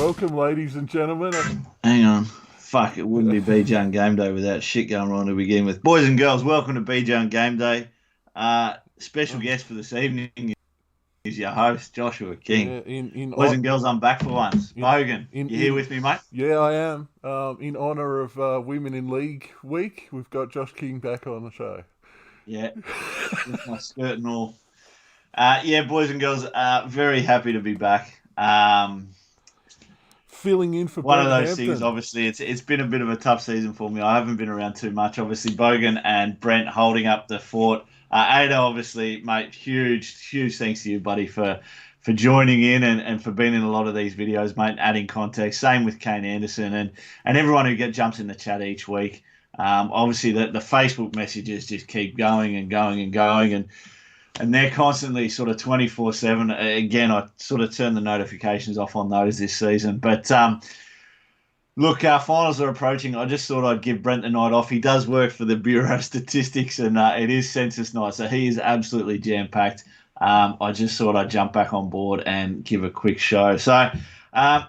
Welcome, ladies and gentlemen. Hang on. Fuck, it wouldn't be BJ and Game Day without shit going on to begin with. Boys and girls, welcome to BJ and Game Day. Special guest for this evening is your host, Joshua King. Yeah, Boys and girls, I'm back for once. Bogan, you here with me, mate? Yeah, I am. In honour of Women in League Week, we've got Josh King back on the show. Yeah, with my skirt and all. Yeah, boys and girls, very happy to be back. Filling in for One of Brent those Hampton. things, obviously, it's been a bit of a tough season for me. I haven't been around too much. Obviously, Bogan and Brent holding up the fort. Ada, obviously, mate, huge thanks to you, buddy, for joining in and for being in a lot of these videos, mate, and adding context. Same with Kane Anderson and everyone who jumps in the chat each week. Obviously, the Facebook messages just keep going and going and going, and they're constantly sort of 24/7. Again, I sort of turned the notifications off on those this season. But look, our finals are approaching. I just thought I'd give Brent the night off. He does work for the Bureau of Statistics, and it is census night, so he is absolutely jam-packed. I just thought I'd jump back on board and give a quick show. So,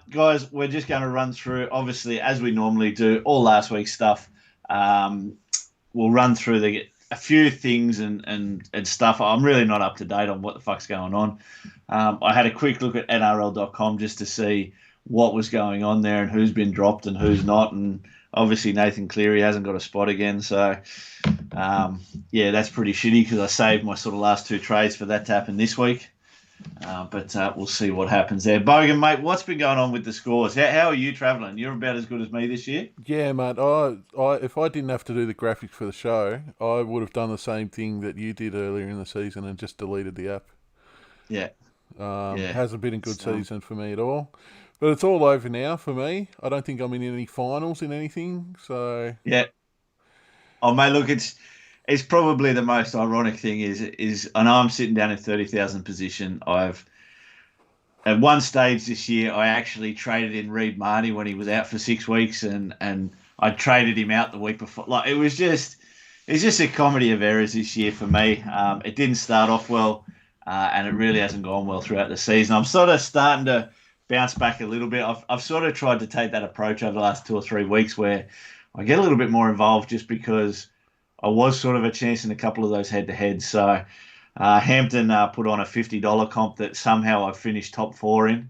guys, we're just going to run through, obviously, as we normally do, all last week's stuff. We'll run through a few things and stuff. I'm really not up to date on what the fuck's going on. I had a quick look at NRL.com just to see what was going on there and who's been dropped and who's not. And obviously Nathan Cleary hasn't got a spot again. So, yeah, that's pretty shitty because I saved my sort of last two trades for that to happen this week. But we'll see what happens there. Bogan, mate, what's been going on with the scores? How are you travelling? You're about as good as me this year. Yeah, mate. If I didn't have to do the graphics for the show, I would have done the same thing that you did earlier in the season and just deleted the app. Yeah. It hasn't been a good season for me at all. But it's all over now for me. I don't think I'm in any finals in anything. So yeah. Oh, mate, look, it's probably the most ironic thing is I know I'm sitting down in 30,000 position. At one stage this year, I actually traded in Reed Marnie when he was out for 6 weeks, and I traded him out the week before. Like it's just a comedy of errors this year for me. It didn't start off well, and it really hasn't gone well throughout the season. I'm sort of starting to bounce back a little bit. I've sort of tried to take that approach over the last 2 or 3 weeks where I get a little bit more involved just because I was sort of a chance in a couple of those head-to-heads. So Hampton put on a $50 comp that somehow I finished top 4 in.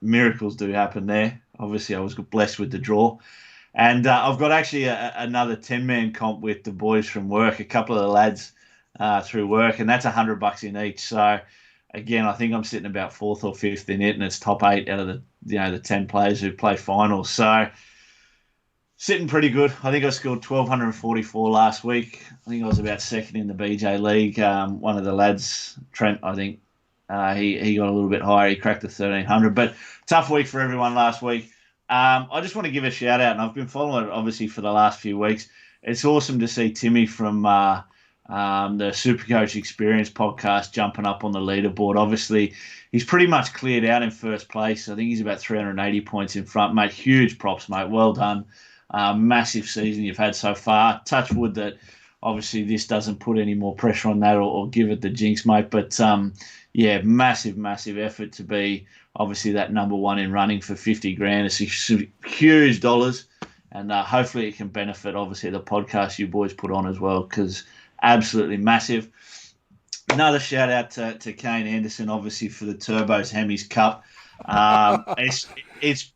Miracles do happen there. Obviously, I was blessed with the draw. And I've got actually another 10-man comp with the boys from work, a couple of the lads through work, and that's $100 in each. So, again, I think I'm sitting about 4th or 5th in it, and it's top 8 out of the 10 players who play finals. So, sitting pretty good. I think I scored 1,244 last week. I think I was about second in the BJ League. One of the lads, Trent, I think, he got a little bit higher. He cracked the 1,300. But tough week for everyone last week. I just want to give a shout out, and I've been following it obviously for the last few weeks. It's awesome to see Timmy from the Supercoach Experience podcast jumping up on the leaderboard. Obviously, he's pretty much cleared out in first place. I think he's about 380 points in front, mate. Huge props, mate. Well done. Massive season you've had so far. Touch wood that obviously this doesn't put any more pressure on that or give it the jinx, mate. But yeah, massive effort to be obviously that number one in running for 50 grand. It's huge dollars, and hopefully it can benefit obviously the podcast you boys put on as well, because absolutely massive. Another shout out to Kane Anderson, obviously for the Turbos Hemis Cup.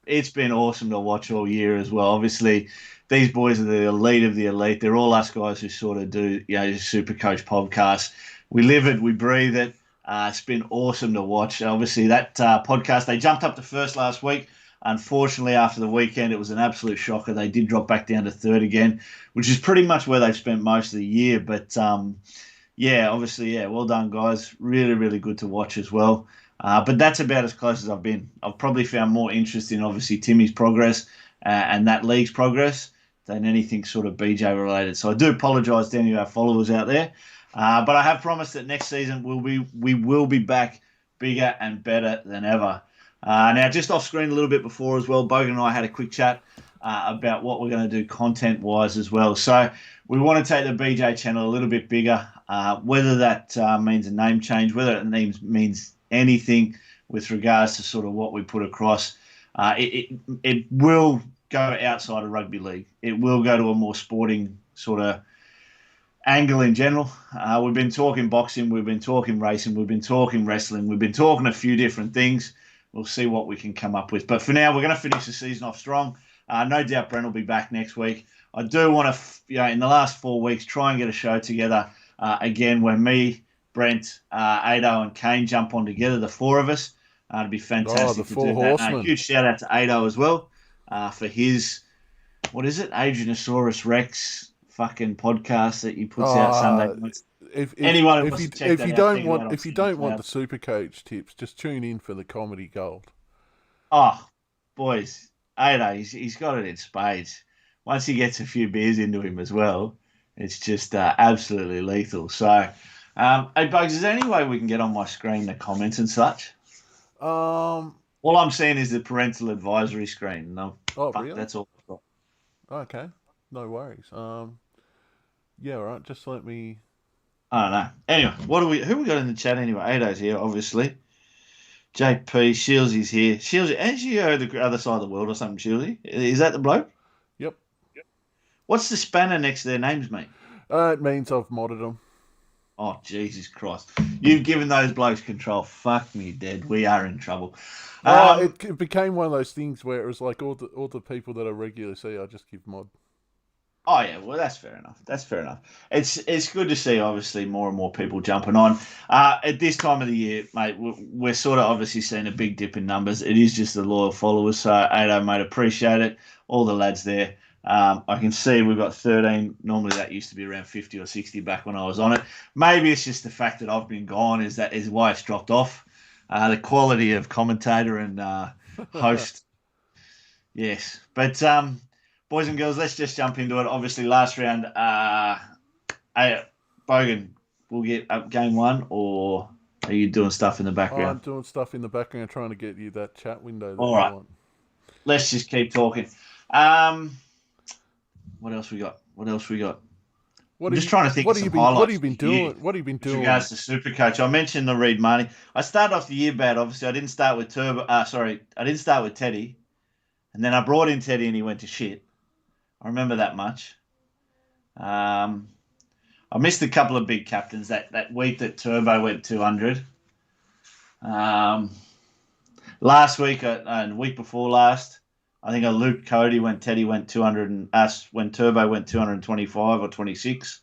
It's been awesome to watch all year as well. Obviously, these boys are the elite of the elite. They're all us guys who sort of do Supercoach podcast. We live it, we breathe it. It's been awesome to watch. Obviously, that podcast, they jumped up to first last week. Unfortunately, after the weekend, it was an absolute shocker. They did drop back down to third again, which is pretty much where they've spent most of the year. But obviously, well done, guys. Really good to watch as well. But that's about as close as I've been. I've probably found more interest in, obviously, Timmy's progress and that league's progress than anything sort of BJ related. So I do apologise to any of our followers out there. But I have promised that next season we will be back bigger and better than ever. Now, just off screen a little bit before as well, Bogan and I had a quick chat about what we're going to do content-wise as well. So we want to take the BJ channel a little bit bigger, whether that means a name change, whether it means anything with regards to sort of what we put across. It will go outside of rugby league. It will go to a more sporting sort of angle in general. We've been talking boxing, we've been talking racing, we've been talking wrestling, we've been talking a few different things. We'll see what we can come up with. But for now, we're going to finish the season off strong. No doubt Brent will be back next week. I do want to, in the last 4 weeks, try and get a show together again where me, Brent, Ado, and Kane jump on together, the four of us. It'd be fantastic the to do four that. horsemen. Huge shout out to Ado as well for his, what is it, Adrianosaurus Rex fucking podcast that he puts out Sunday nights. If you don't want the Supercoach tips, just tune in for the comedy gold. Oh, boys, Ado, he's got it in spades. Once he gets a few beers into him as well, it's just absolutely lethal. So, hey, Bugs, is there any way we can get on my screen the comments and such? All I'm seeing is the parental advisory screen. No, really? That's all I've got. Okay, no worries. Yeah, all right. Just let me. I don't know. Anyway, who we got in the chat anyway? Ado's here, obviously. JP, Shielsy's here. Shieldsy, ain't you the other side of the world or something, Shieldsy? Is that the bloke? Yep. What's the spanner next to their names, mate? It means I've modded them. Oh, Jesus Christ. You've given those blokes control. Fuck me dead. We are in trouble. It became one of those things where it was like all the people that I regularly see, I just give mod. Oh, yeah. Well, that's fair enough. It's good to see, obviously, more and more people jumping on. At this time of the year, mate, we're sort of obviously seeing a big dip in numbers. It is just the loyal followers. So, Ado, mate, appreciate it. All the lads there. I can see we've got 13. Normally that used to be around 50 or 60 back when I was on it. Maybe it's just the fact that I've been gone is why it's dropped off. The quality of commentator and host. Yes. But boys and girls, let's just jump into it. Obviously, last round, Bogan, we'll get up game one, or are you doing stuff in the background? I'm doing stuff in the background trying to get you that chat window that All you right. want. Let's just keep talking. What else we got? I'm just trying to think of some highlights. What have you been doing? What have you been doing? With regards to Supercoach, I mentioned the Reed Marnie. I started off the year bad. Obviously, I didn't start with I didn't start with Teddy, and then I brought in Teddy, and he went to shit. I remember that much. I missed a couple of big captains that week that Turbo went 200. Last week and week before last, I think I looped Cody when Teddy went 200 and us when Turbo went 225 or 26.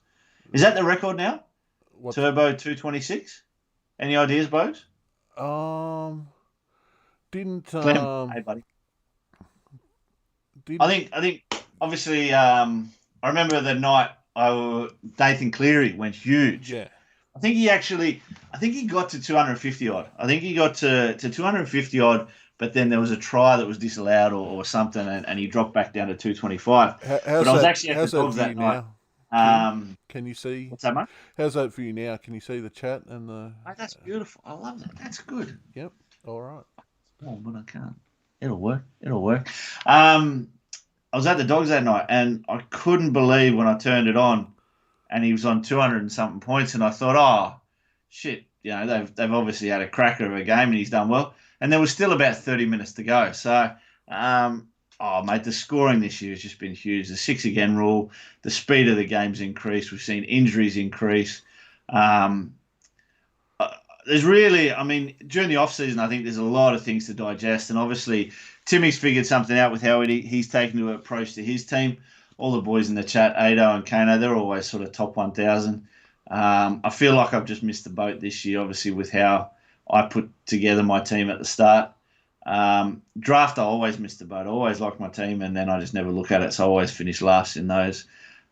Is that the record now? Turbo 226? Any ideas, Bogues? Hey, buddy. I think obviously I remember the night Nathan Cleary went huge. Yeah. I think he got to 250 odd. I think he got to 250 odd. But then there was a try that was disallowed or something, and he dropped back down to 225. But I was actually at the Dogs that night. Can you see? What's that, mate? How's that for you now? Can you see the chat and the? Oh, that's beautiful. I love that. That's good. Yep. All right. Oh, but I can't. It'll work. I was at the Dogs that night, and I couldn't believe when I turned it on, and he was on 200 and something points, and I thought, oh, shit, they've obviously had a cracker of a game, and he's done well. And there was still about 30 minutes to go. So, mate, the scoring this year has just been huge. The 6 again rule, the speed of the game's increased. We've seen injuries increase. There's really, during the off-season, I think there's a lot of things to digest. And obviously, Timmy's figured something out with how he's taken to approach to his team. All the boys in the chat, Ado and Kano, they're always sort of top 1,000. I feel like I've just missed the boat this year, obviously, with how I put together my team at the start. Draft, I always missed the boat. I always liked my team, and then I just never look at it, so I always finish last in those.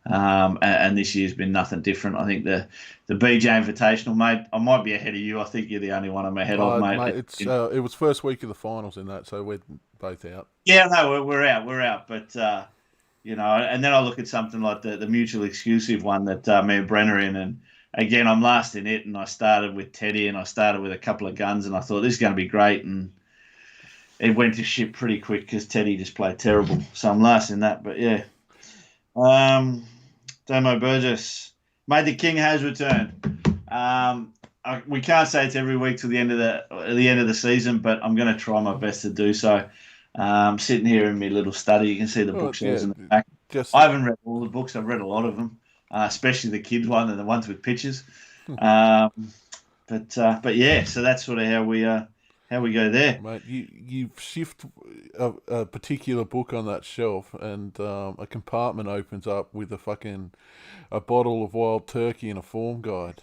And this year's been nothing different. I think the BJ Invitational, mate, I might be ahead of you. I think you're the only one I'm ahead of, mate. It was first week of the finals in that, so we're both out. Yeah, no, we're out. But, and then I look at something like the mutual exclusive one that me and Brenner in, and again, I'm last in it, and I started with Teddy, and I started with a couple of guns, and I thought this is going to be great, and it went to shit pretty quick because Teddy just played terrible. So I'm last in that, but yeah. Damo Burgess, mate, the king has returned. We can't say it's every week till the end of the season, but I'm going to try my best to do so. Sitting here in my little study, you can see the Oh, bookshelves yeah. in the back. Just I haven't read all the books. I've read a lot of them, especially the kids one and the ones with pictures. Um, but yeah, so that's sort of how we go there. mate, you shift a particular book on that shelf, and a compartment opens up with a bottle of wild turkey and a form guide.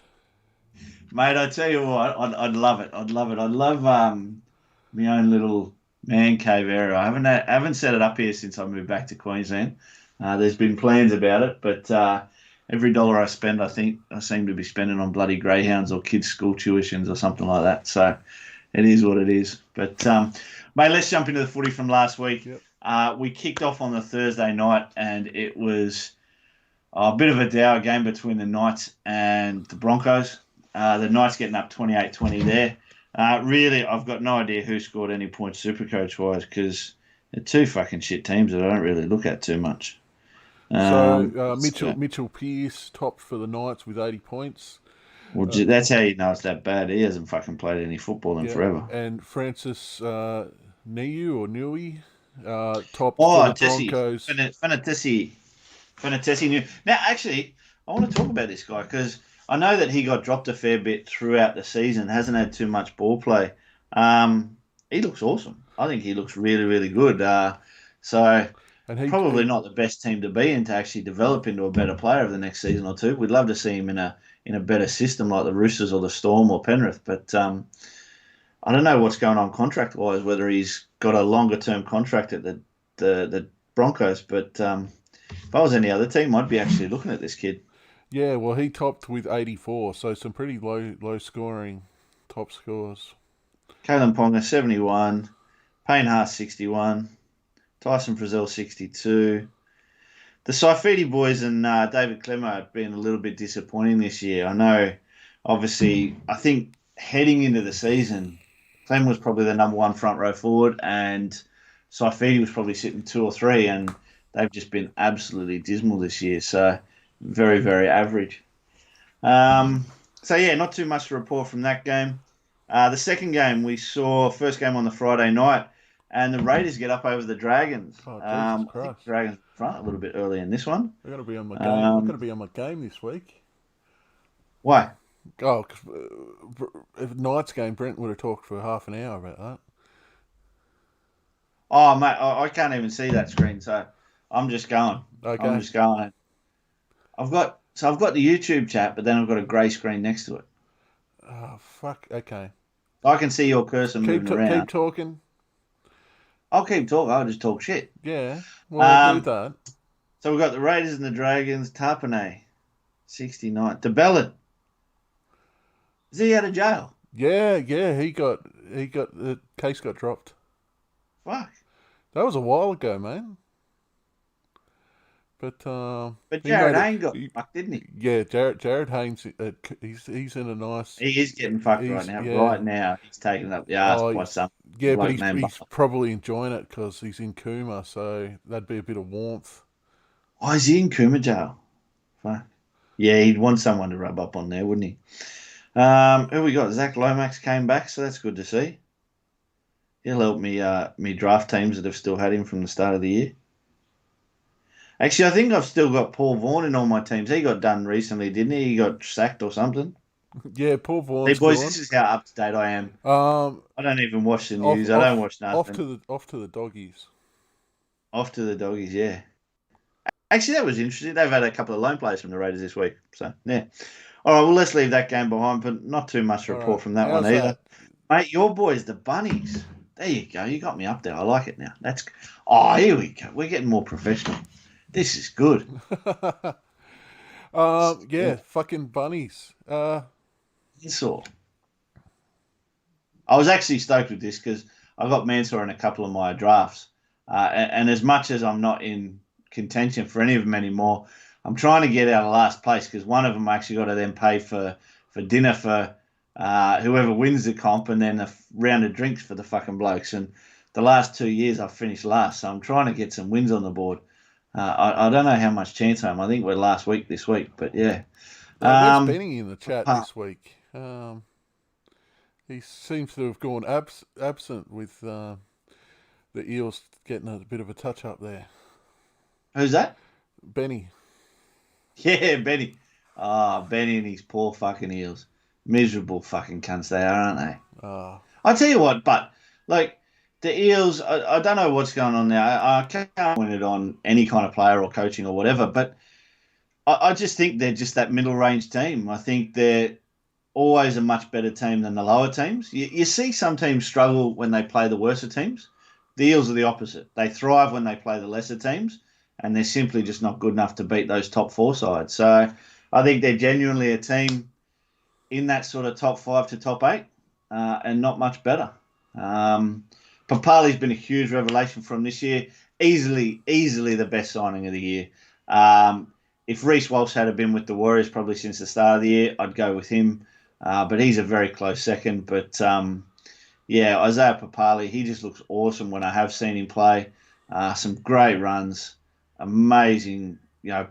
Mate, I tell you what, I'd love it. I'd love it. I'd love my own little man cave area. I haven't set it up here since I moved back to Queensland. There's been plans about it, but every dollar I spend, I think I seem to be spending on bloody greyhounds or kids' school tuitions or something like that. So it is what it is. But mate, let's jump into the footy from last week. Yep. We kicked off on the Thursday night, and it was a bit of a dour game between the Knights and the Broncos. The Knights getting up 28-20 there. Really, I've got no idea who scored any points Supercoach wise because they're two fucking shit teams that I don't really look at too much. Mitchell Pearce topped for the Knights with 80 points. Well, that's how you know it's that bad. He hasn't fucking played any football in forever. And Francis Nui topped Oh, for the Broncos. Fanatesi. Now, actually, I want to talk about this guy because I know that he got dropped a fair bit throughout the season, hasn't had too much ball play. He looks awesome. I think he looks really, really good. Probably not the best team to be in to actually develop into a better player over the next season or two. We'd love to see him in a better system like the Roosters or the Storm or Penrith, but I don't know what's going on contract wise. Whether he's got a longer term contract at the Broncos, but if I was any other team, I'd be actually looking at this kid. Yeah, well, he topped with 84, so some pretty low scoring top scores. Kalen Ponga 71, Payne Haas 61, Tyson Frizzell 62. The Saifidi boys and David Clemmer have been a little bit disappointing this year. I know, obviously, I think heading into the season, Clem was probably the number one front row forward, and Saifidi was probably sitting 2 or 3, and they've just been absolutely dismal this year. So very, very average. Not too much to report from that game. The second game we saw, first game on the Friday night, and the Raiders get up over the Dragons. Oh, Jesus I think Christ. the Dragons front a little bit early in this one. I've got to be on my game. I've got to be on my game this week. Why? Oh, because if Knights game, Brent would have talked for half an hour about that. Oh, mate, I can't even see that screen, so I'm just going. Okay. I'm just going. I've got the YouTube chat, but then I've got a grey screen next to it. Oh, fuck. Okay. I can see your cursor moving around. Keep talking. I'll keep talking. I'll just talk shit. Yeah, well, do that. So we've got the Raiders and the Dragons. Tarpanay, 69. DeBellin. Is he out of jail? Yeah. He got the case got dropped. Fuck. That was a while ago, man. But Jared Haynes got fucked, didn't he? Yeah, Jared Haynes. He's in a nice. He is getting fucked right now. Yeah. Right now, he's taking up the arse by some. Yeah, but he's probably enjoying it because he's in Cooma, so that'd be a bit of warmth. Oh, is he in Cooma jail? Fuck. Yeah, he'd want someone to rub up on there, wouldn't he? Who we got? Zach Lomax came back, so that's good to see. He'll help me draft teams that have still had him from the start of the year. Actually, I think I've still got Paul Vaughan in all my teams. He got done recently, didn't he? He got sacked or something. Yeah, Paul Vaughan. Hey boys, this is how up to date I am. I don't even watch the news. I don't watch nothing. Off to the doggies. Off to the doggies, yeah. Actually, that was interesting. They've had a couple of loan players from the Raiders this week. So, yeah. All right, well, let's leave that game behind, but not too much to report from that one either. Mate, your boys, the Bunnies. There you go. You got me up there. I like it now. Here we go. We're getting more professional. This is good. Fucking Bunnies. I was actually stoked with this because I got Mansour in a couple of my drafts. And as much as I'm not in contention for any of them anymore, I'm trying to get out of last place because one of them I actually got to then pay for dinner for whoever wins the comp and then a round of drinks for the fucking blokes. And the last 2 years I've finished last, so I'm trying to get some wins on the board. I don't know how much chance I am. I think we're last week this week, but yeah. There's Benny in the chat this week. He seems to have gone absent with The Eels getting a bit of a touch up there. Who's that? Benny. Yeah, Benny. Benny and his poor fucking Eels. Miserable fucking cunts they are, aren't they? Ah, I tell you what, but like the Eels, I don't know what's going on now. I can't win it on any kind of player or coaching or whatever, but I just think they're just that middle range team. I think they're always a much better team than the lower teams. You see some teams struggle when they play the worser teams. The Eels are the opposite. They thrive when they play the lesser teams, and they're simply just not good enough to beat those top four sides. So I think they're genuinely a team in that sort of top 5 to top 8, and not much better. Papali's been a huge revelation from this year. Easily the best signing of the year. If Reece Walsh had been with the Warriors probably since the start of the year, I'd go with him. But he's a very close second. But Isaiah Papali, he just looks awesome when I have seen him play. Some great runs, amazing,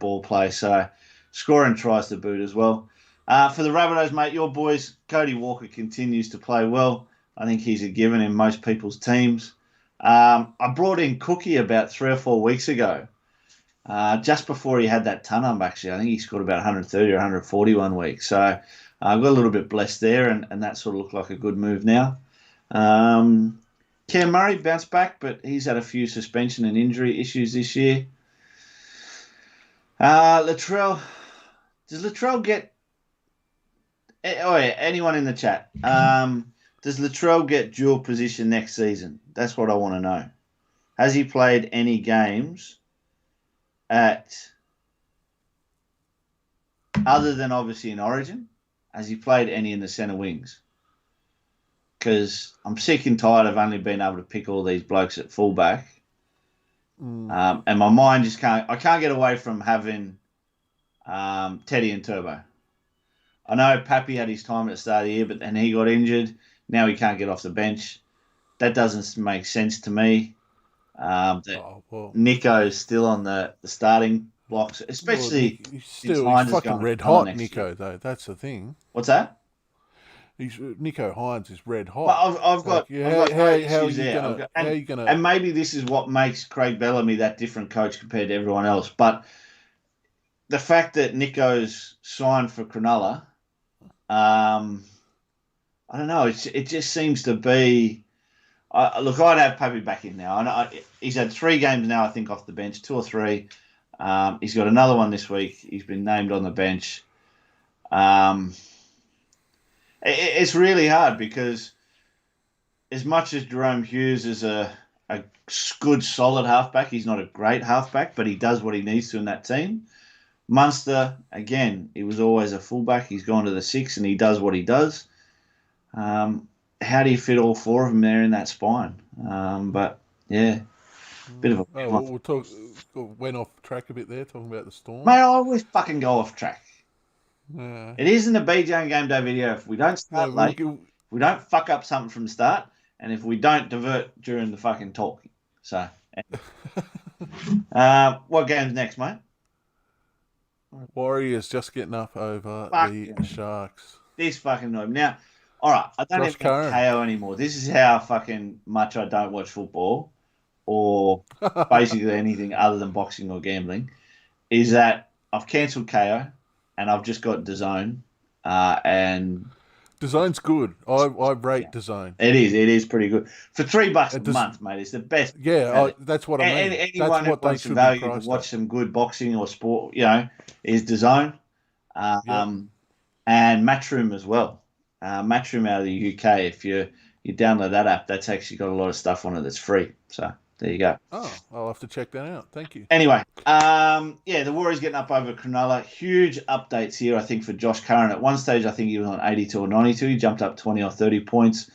ball play. So scoring tries to boot as well. For the Rabbitohs, mate, your boys, Cody Walker continues to play well. I think he's a given in most people's teams. I brought in Cookie about 3 or 4 weeks ago, just before he had that ton up, actually. I think he scored about 130 or 140 one week. So I got a little bit blessed there, and that sort of looked like a good move now. Cam Murray bounced back, but he's had a few suspension and injury issues this year. Latrell, does Latrell get... Oh, yeah, anyone in the chat. Does Latrell get dual position next season? That's what I want to know. Has he played any games other than obviously in Origin, has he played any in the centre wings? Because I'm sick and tired of only being able to pick all these blokes at fullback. And my mind just can't get away from having Teddy and Turbo. I know Pappy had his time at the start of the year, but then he got injured. Now he can't get off the bench. That doesn't make sense to me. Nico's still on the starting blocks, especially he's fucking red hot, Nico, though. That's the thing. What's that? Nico Hines is red hot. But I've got no issues there. How are you gonna? And maybe this is what makes Craig Bellamy that different coach compared to everyone else. But the fact that Nico's signed for Cronulla, I don't know. It just seems to be. Look, I'd have Pappy back in now. I know he's had 3 games now, I think, off the bench, 2 or 3. He's got another one this week. He's been named on the bench. It's really hard because as much as Jerome Hughes is a good, solid halfback, he's not a great halfback, but he does what he needs to in that team. Munster, again, he was always a fullback. He's gone to the 6 and he does what he does. How do you fit all 4 of them there in that spine? But yeah, bit of a. Went off track a bit there, talking about the Storm. Mate, I always fucking go off track. It isn't a BJ and Game Day video. If we don't start late, we don't fuck up something from the start, and if we don't divert during the fucking talking. So, what game's next, mate? Warriors just getting up over the Sharks. This fucking annoyed me. Now, all right, I don't even watch KO anymore. This is how fucking much I don't watch football or basically anything other than boxing or gambling, is that I've cancelled KO and I've just got DAZN. And DAZN's good. I rate DAZN. It is pretty good. For $3 a month, mate, it's the best. Yeah, that's what I mean. Anyone who wants some value to watch some good boxing or sport, is DAZN. And Matchroom as well. Matchroom out of the UK, if you download that app, that's actually got a lot of stuff on it that's free. So there you go. Oh, I'll have to check that out. Thank you. Anyway, the Warriors getting up over Cronulla. Huge updates here, I think, for Josh Curran. At one stage, I think he was on 82 or 92. He jumped up 20 or 30 points.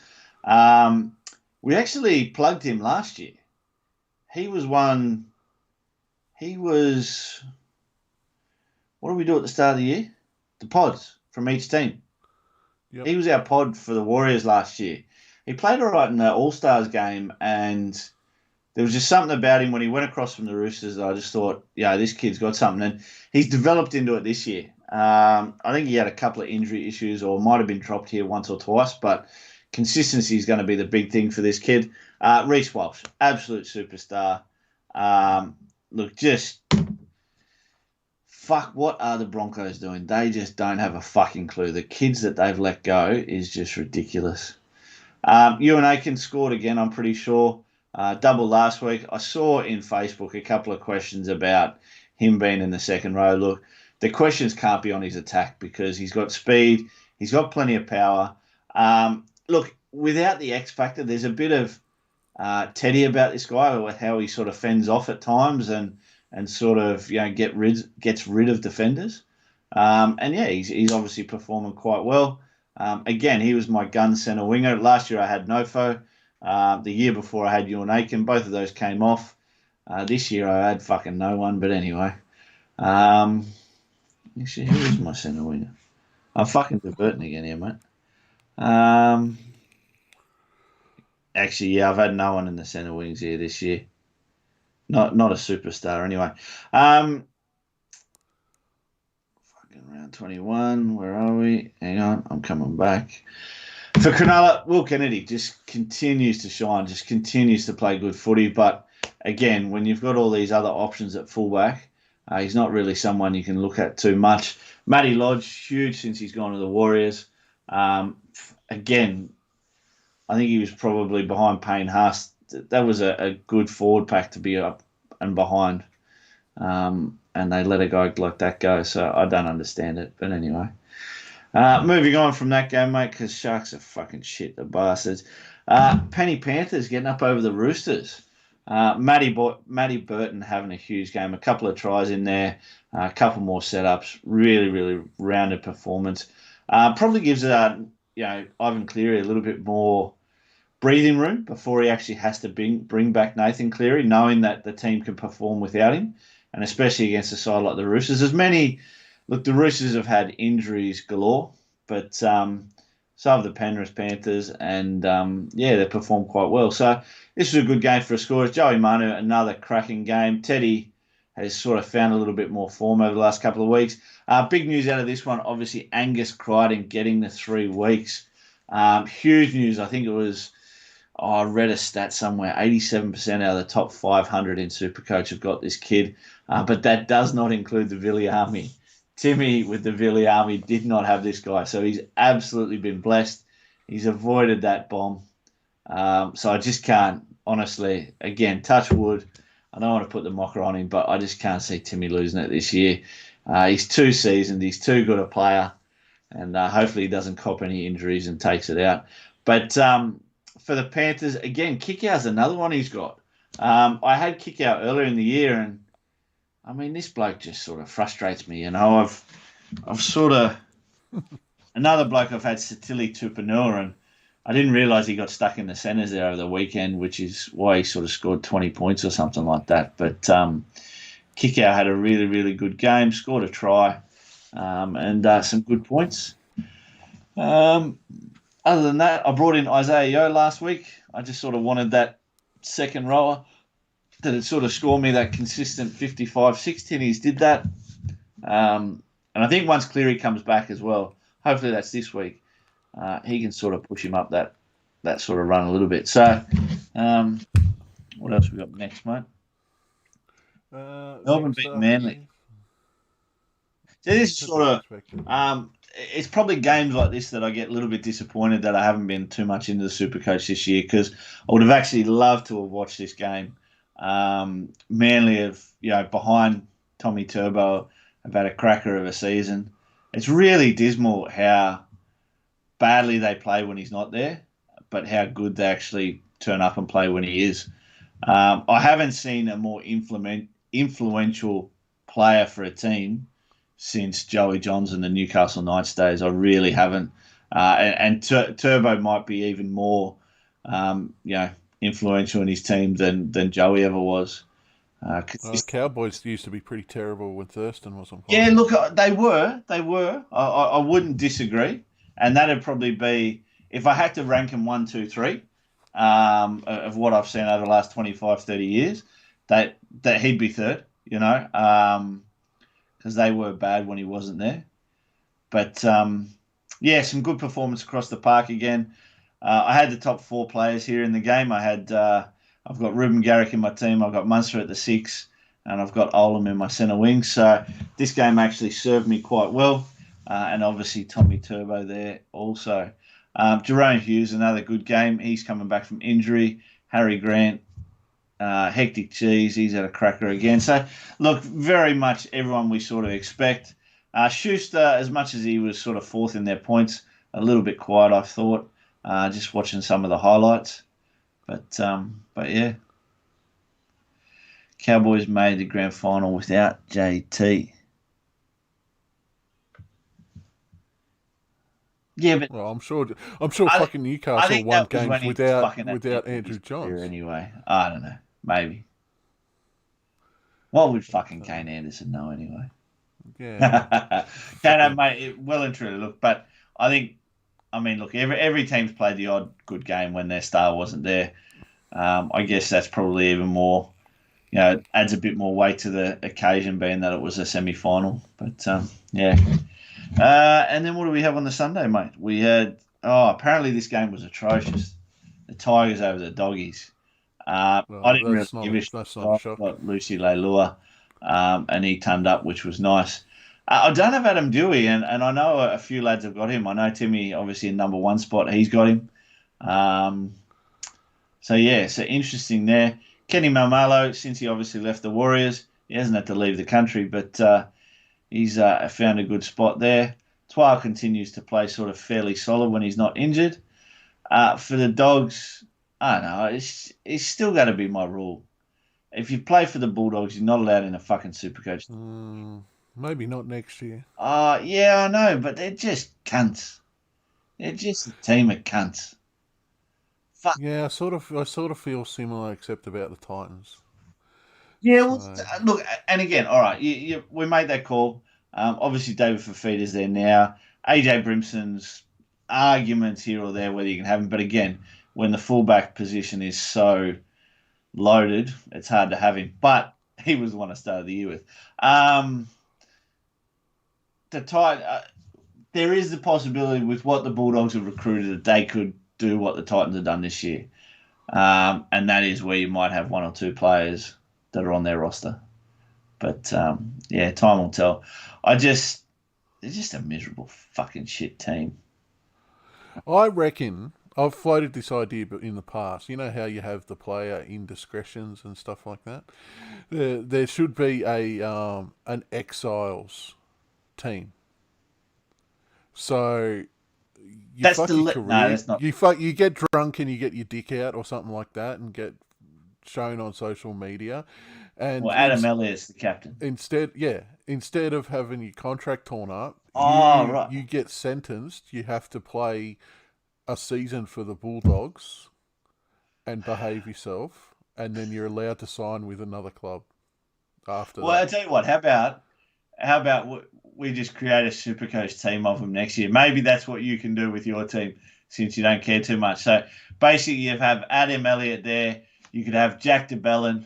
We actually plugged him last year. What did we do at the start of the year? The pods from each team. Yep. He was our pod for the Warriors last year. He played all right in the All-Stars game, and there was just something about him when he went across from the Roosters that I just thought, this kid's got something. And he's developed into it this year. I think he had a couple of injury issues or might have been dropped here once or twice, but consistency is going to be the big thing for this kid. Reece Walsh, absolute superstar. Look, just fuck, what are the Broncos doing? They just don't have a fucking clue. The kids that they've let go is just ridiculous. Ewan Aikens scored again, I'm pretty sure. Double last week. I saw in Facebook a couple of questions about him being in the second row. Look, the questions can't be on his attack because he's got speed, he's got plenty of power. Look, without the X factor, there's a bit of Teddy about this guy, how he sort of fends off at times and sort of gets rid of defenders. And yeah, he's obviously performing quite well. Again, he was my gun centre winger. Last year I had Nofo. The year before I had Ewan Aiken. Both of those came off. This year I had fucking no one. But anyway, actually, who is my centre winger? I'm fucking diverting again here, mate. Actually, yeah, I've had no one in the centre wings here this year. Not a superstar anyway. Fucking round 21. Where are we? Hang on, I'm coming back. For Cronulla, Will Kennedy just continues to shine, just continues to play good footy. But again, when you've got all these other options at fullback, he's not really someone you can look at too much. Matty Lodge, huge since he's gone to the Warriors. Again, I think he was probably behind Payne Haas. That was a good forward pack to be up and behind. And they let a guy like that go, so I don't understand it. But anyway. Moving on from that game, mate, because Sharks are fucking shit, the bastards. Penny Panthers getting up over the Roosters. Matty Burton having a huge game, a couple of tries in there, a couple more setups, really, really rounded performance. Probably gives Ivan Cleary a little bit more breathing room before he actually has to bring back Nathan Cleary, knowing that the team can perform without him, and especially against a side like the Roosters. Look, the Roosters have had injuries galore, but so have the Penrith Panthers, and they performed quite well. So this was a good game for a score. Joey Manu, another cracking game. Teddy has sort of found a little bit more form over the last couple of weeks. Big news out of this one, obviously Angus Crichton getting the 3 weeks. Huge news. I think it was, I read a stat somewhere, 87% out of the top 500 in Supercoach have got this kid, but that does not include the Villi Army. Timmy with the Villi Army did not have this guy, so he's absolutely been blessed. He's avoided that bomb. So I just can't, honestly, again, touch wood. I don't want to put the mocker on him, but I just can't see Timmy losing it this year. He's too seasoned. He's too good a player, and hopefully he doesn't cop any injuries and takes it out. But for the Panthers, again, Kickout's another one he's got. I had Kickout earlier in the year, and I mean, this bloke just sort of frustrates me. I've sort of another bloke I've had Satili Tupanua, and I didn't realise he got stuck in the centres there over the weekend, which is why he sort of scored 20 points or something like that. But Kickout had a really, really good game, scored a try, and some good points. Other than that, I brought in Isaiah Yeo last week. I just sort of wanted that second rower that had sort of scored me that consistent 55-60, and he's did that. And I think once Cleary comes back as well, hopefully that's this week, he can sort of push him up that sort of run a little bit. So what else we got next, mate? Melbourne beat Manly. So this is sort of it's probably games like this that I get a little bit disappointed that I haven't been too much into the Supercoach this year, because I would have actually loved to have watched this game. Manly have, behind Tommy Turbo, have had a cracker of a season. It's really dismal how badly they play when he's not there, but how good they actually turn up and play when he is. I haven't seen a more influential player for a team since Joey Johns and the Newcastle Knights days. I really haven't. And Turbo might be even more, influential in his team than Joey ever was. Cowboys used to be pretty terrible when Thurston was on fire. Yeah, look, they were. I wouldn't disagree, and that'd probably be, if I had to rank them 1, 2, 3, of what I've seen over the last 25, 30 years, that he'd be third. Because they were bad when he wasn't there. But some good performance across the park again. I had the top 4 players here in the game. I've got Ruben Garrick in my team. I've got Munster at the 6, and I've got Olam in my centre wing. So this game actually served me quite well, and obviously Tommy Turbo there also. Jerome Hughes, another good game. He's coming back from injury. Harry Grant, Hectic Cheese, he's had a cracker again. So, look, very much everyone we sort of expect. Schuster, as much as he was sort of fourth in their points, a little bit quiet, I thought, just watching some of the highlights. But yeah, Cowboys made the grand final without JT. Yeah, but Well, I'm sure I, fucking I Newcastle think won that was games when he was without fucking at the end of Andrew his career Johns. anyway. I don't know. Maybe. What would fucking But, Kane Anderson know anyway? yeah. Kane, mate, well and truly. Look, but I mean, look, every team's played the odd good game when their star wasn't there. I guess that's probably even more, adds a bit more weight to the occasion, being that it was a semi-final. But yeah. And then what do we have on the Sunday, mate? We had apparently this game was atrocious. The Tigers over the Doggies. I Well, didn't really give a shit. that's not a I shock. got Lucy Leilua, and he turned up, which was nice. I don't have Adam Dewey, and I know a few lads have got him. I know Timmy, obviously, in number 1 spot, he's got him. So yeah, so interesting there. Kenny Malmalo, since he obviously left the Warriors, he hasn't had to leave the country, but he's found a good spot there. Twile continues to play sort of fairly solid when he's not injured. For the Dogs, I don't know. It's still going to be my rule. If you play for the Bulldogs, you're not allowed in a fucking Supercoach. Maybe not next year. Yeah, I know, but they're just cunts. They're just a team of cunts. Fuck. Yeah, I sort of feel similar, except about the Titans. Yeah, well, So, look, and again, all right, we made that call. Obviously, David Fafita's there now. AJ Brimson's arguments here or there whether you can have him, but again, when the fullback position is so loaded, it's hard to have him. But he was the one I started the year with. There is the possibility with what the Bulldogs have recruited that they could do what the Titans have done this year, and that is where you might have 1 or 2 players that are on their roster. But yeah, time will tell. They're just a miserable fucking shit team. I reckon I've floated this idea in the past. You know how you have the player indiscretions and stuff like that. There should be an exiles team. So you That's fuck your no, career. that's not. You get drunk and you get your dick out or something like that, and get shown on social media. And Well, Adam Elliott's the captain. instead of having your contract torn up, Oh, right. you get sentenced. You have to play a season for the Bulldogs and behave yourself, and then you're allowed to sign with another club after Well, that. I tell you what. How about we just create a Supercoach team of them next year? Maybe that's what you can do with your team, since you don't care too much. So basically, you have Adam Elliott there. You could have Jack DeBellin.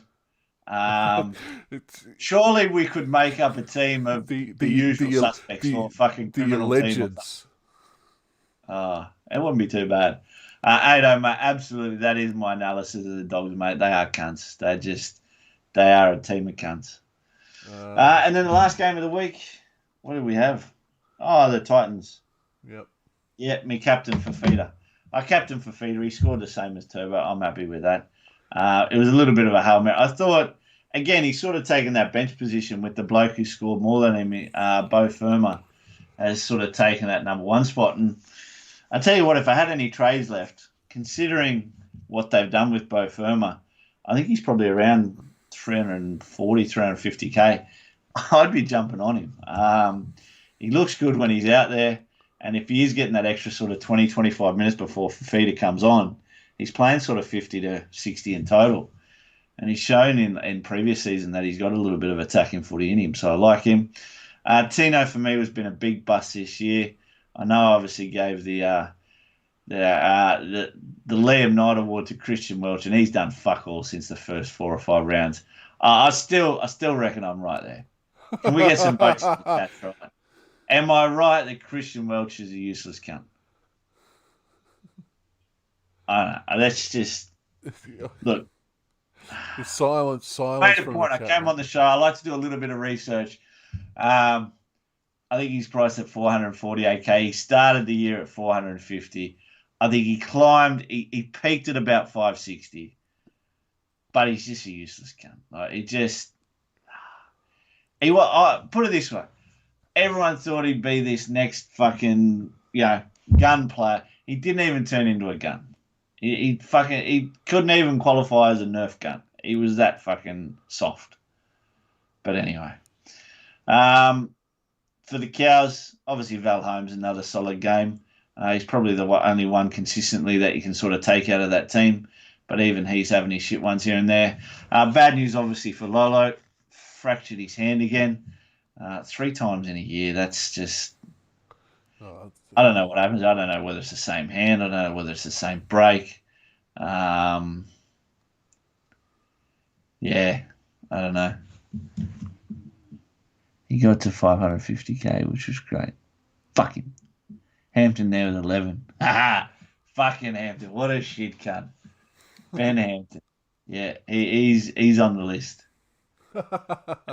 Surely we could make up a team of the usual suspects or fucking criminal legends. It wouldn't be too bad. Ado, mate, absolutely, that is my analysis of the Dogs, mate. They are cunts. They are a team of cunts. And then the last game of the week, what did we have? Oh, the Titans. Yep. Yeah, me captain Fafita. I captain Fafita. He scored the same as Turbo. I'm happy with that. It was a little bit of a Hail Mary. I thought, again, he's sort of taken that bench position with the bloke who scored more than him, Bo Firma, has sort of taken that number 1 spot. And I tell you what, if I had any trades left, considering what they've done with Bo Firma, I think he's probably around 340, 350K. I'd be jumping on him. He looks good when he's out there. And if he is getting that extra sort of 20, 25 minutes before Fafita comes on, he's playing sort of 50 to 60 in total. And he's shown in previous season that he's got a little bit of attacking footy in him. So I like him. Tino, for me, has been a big bust this year. I know I obviously gave the Liam Knight Award to Christian Welch, and he's done fuck all since the first 4 or 5 rounds. I still reckon I'm right there. Can we get some votes? That's right. Am I right that Christian Welch is a useless cunt? I don't know. That's just look. The silence Made a from point. the I chat came room. on the show. I like to do a little bit of research. I think he's priced at 448k. He started the year at 450. I think he climbed. He peaked at about 560. But he's just a useless cunt. Like, I put it this way: everyone thought he'd be this next fucking gun player. He didn't even turn into a gun. He couldn't even qualify as a Nerf gun. He was that fucking soft. But anyway, for the Cows, obviously Val Holmes another solid game. He's probably the only one consistently that you can sort of take out of that team. But even he's having his shit ones here and there. Bad news, obviously, for Lolo. Fractured his hand again 3 times in a year. That's just... I don't know what happens. I don't know whether it's the same hand. I don't know whether it's the same break. Yeah, I don't know. He got to 550k, which was great. Fuck him. Hampton there with 11. Fucking Hampton. What a shit cunt. Ben Hampton. Yeah, he's on the list.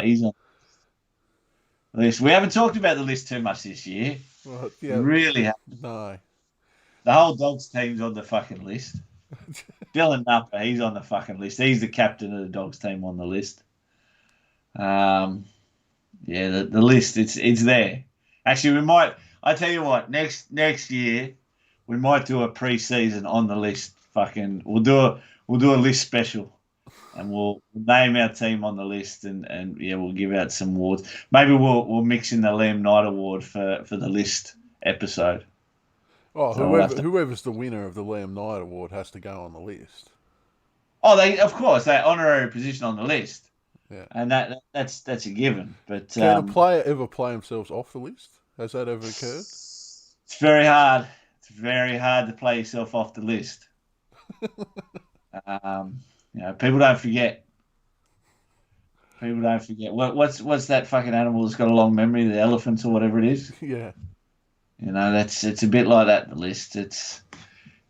He's on the list. We haven't talked about the list too much this year. Well, yeah, really haven't. No. The whole Dogs team's on the fucking list. Dylan Nupper, he's on the fucking list. He's the captain of the Dogs team on the list. The list, it's there. Actually, we might. I tell you what, next year we might do a pre-season on the list. Fucking, we'll do a list special, and we'll name our team on the list, and we'll give out some awards. Maybe we'll mix in the Liam Knight award for the list episode. Oh, so whoever's the winner of the Liam Knight award has to go on the list. Oh, of course, that honorary position on the list. Yeah, and that's a given. But can a player ever play themselves off the list? Has that ever occurred? It's very hard. It's very hard to play yourself off the list. People don't forget. People don't forget. What's that fucking animal that's got a long memory? The elephants or whatever it is. Yeah. It's a bit like that. The list. It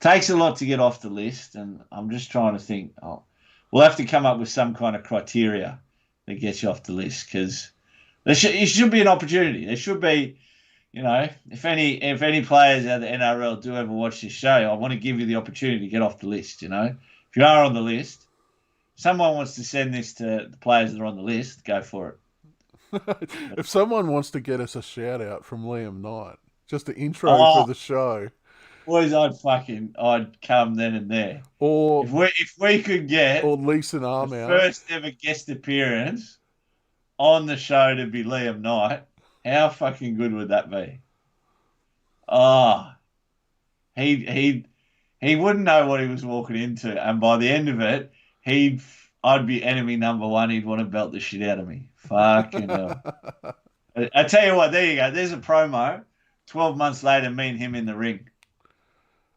takes a lot to get off the list, and I'm just trying to think. We'll have to come up with some kind of criteria that gets you off the list, because it should be an opportunity. There should be, if any players out of the NRL do ever watch this show, I want to give you the opportunity to get off the list. If you are on the list, someone wants to send this to the players that are on the list, go for it. If someone wants to get us a shout out from Liam Knight, just an intro for the show, boys, I'd come then and there. Or if we could get or lease an arm out, first ever guest appearance on the show to be Liam Knight, how fucking good would that be? Oh, he wouldn't know what he was walking into, and by the end of it, I'd be enemy number one. He'd want to belt the shit out of me. Fucking hell. I tell you what, there you go. There's a promo. 12 months later, me and him in the ring.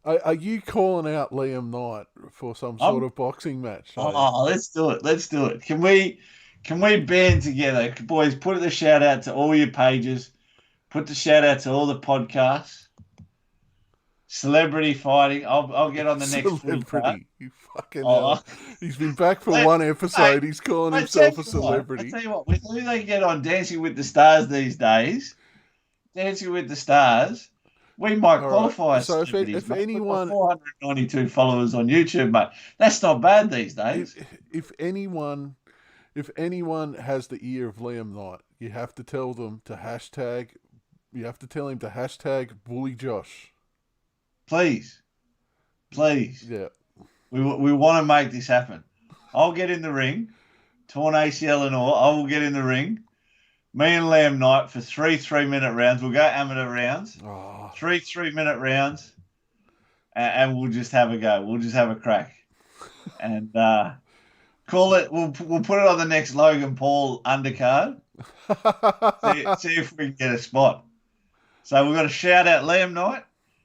Are you calling out Liam Knight for some sort of boxing match? Oh, let's do it. Let's do it. Can we band together? Boys, put the shout out to all your pages. Put the shout out to all the podcasts. Celebrity fighting. I'll get on the next celebrity. You fucking hell. He's been back for one episode. He's calling himself a celebrity. I tell you what, with who they get on Dancing with the Stars these days, Dancing with the Stars, we might qualify as celebrities. So if anyone... 492 followers on YouTube, mate. That's not bad these days. If anyone has the ear of Liam Knight, you have to tell them to hashtag... You have to tell him to hashtag bully Josh. Please. Yeah. We want to make this happen. I'll get in the ring. Torn ACL and all. I will get in the ring. Me and Liam Knight for 3 3-minute rounds. We'll go amateur rounds. 3 3-minute rounds. And we'll just have a go. We'll just have a crack. And call it. We'll put it on the next Logan Paul undercard. see if we can get a spot. So we've got to shout out Liam Knight.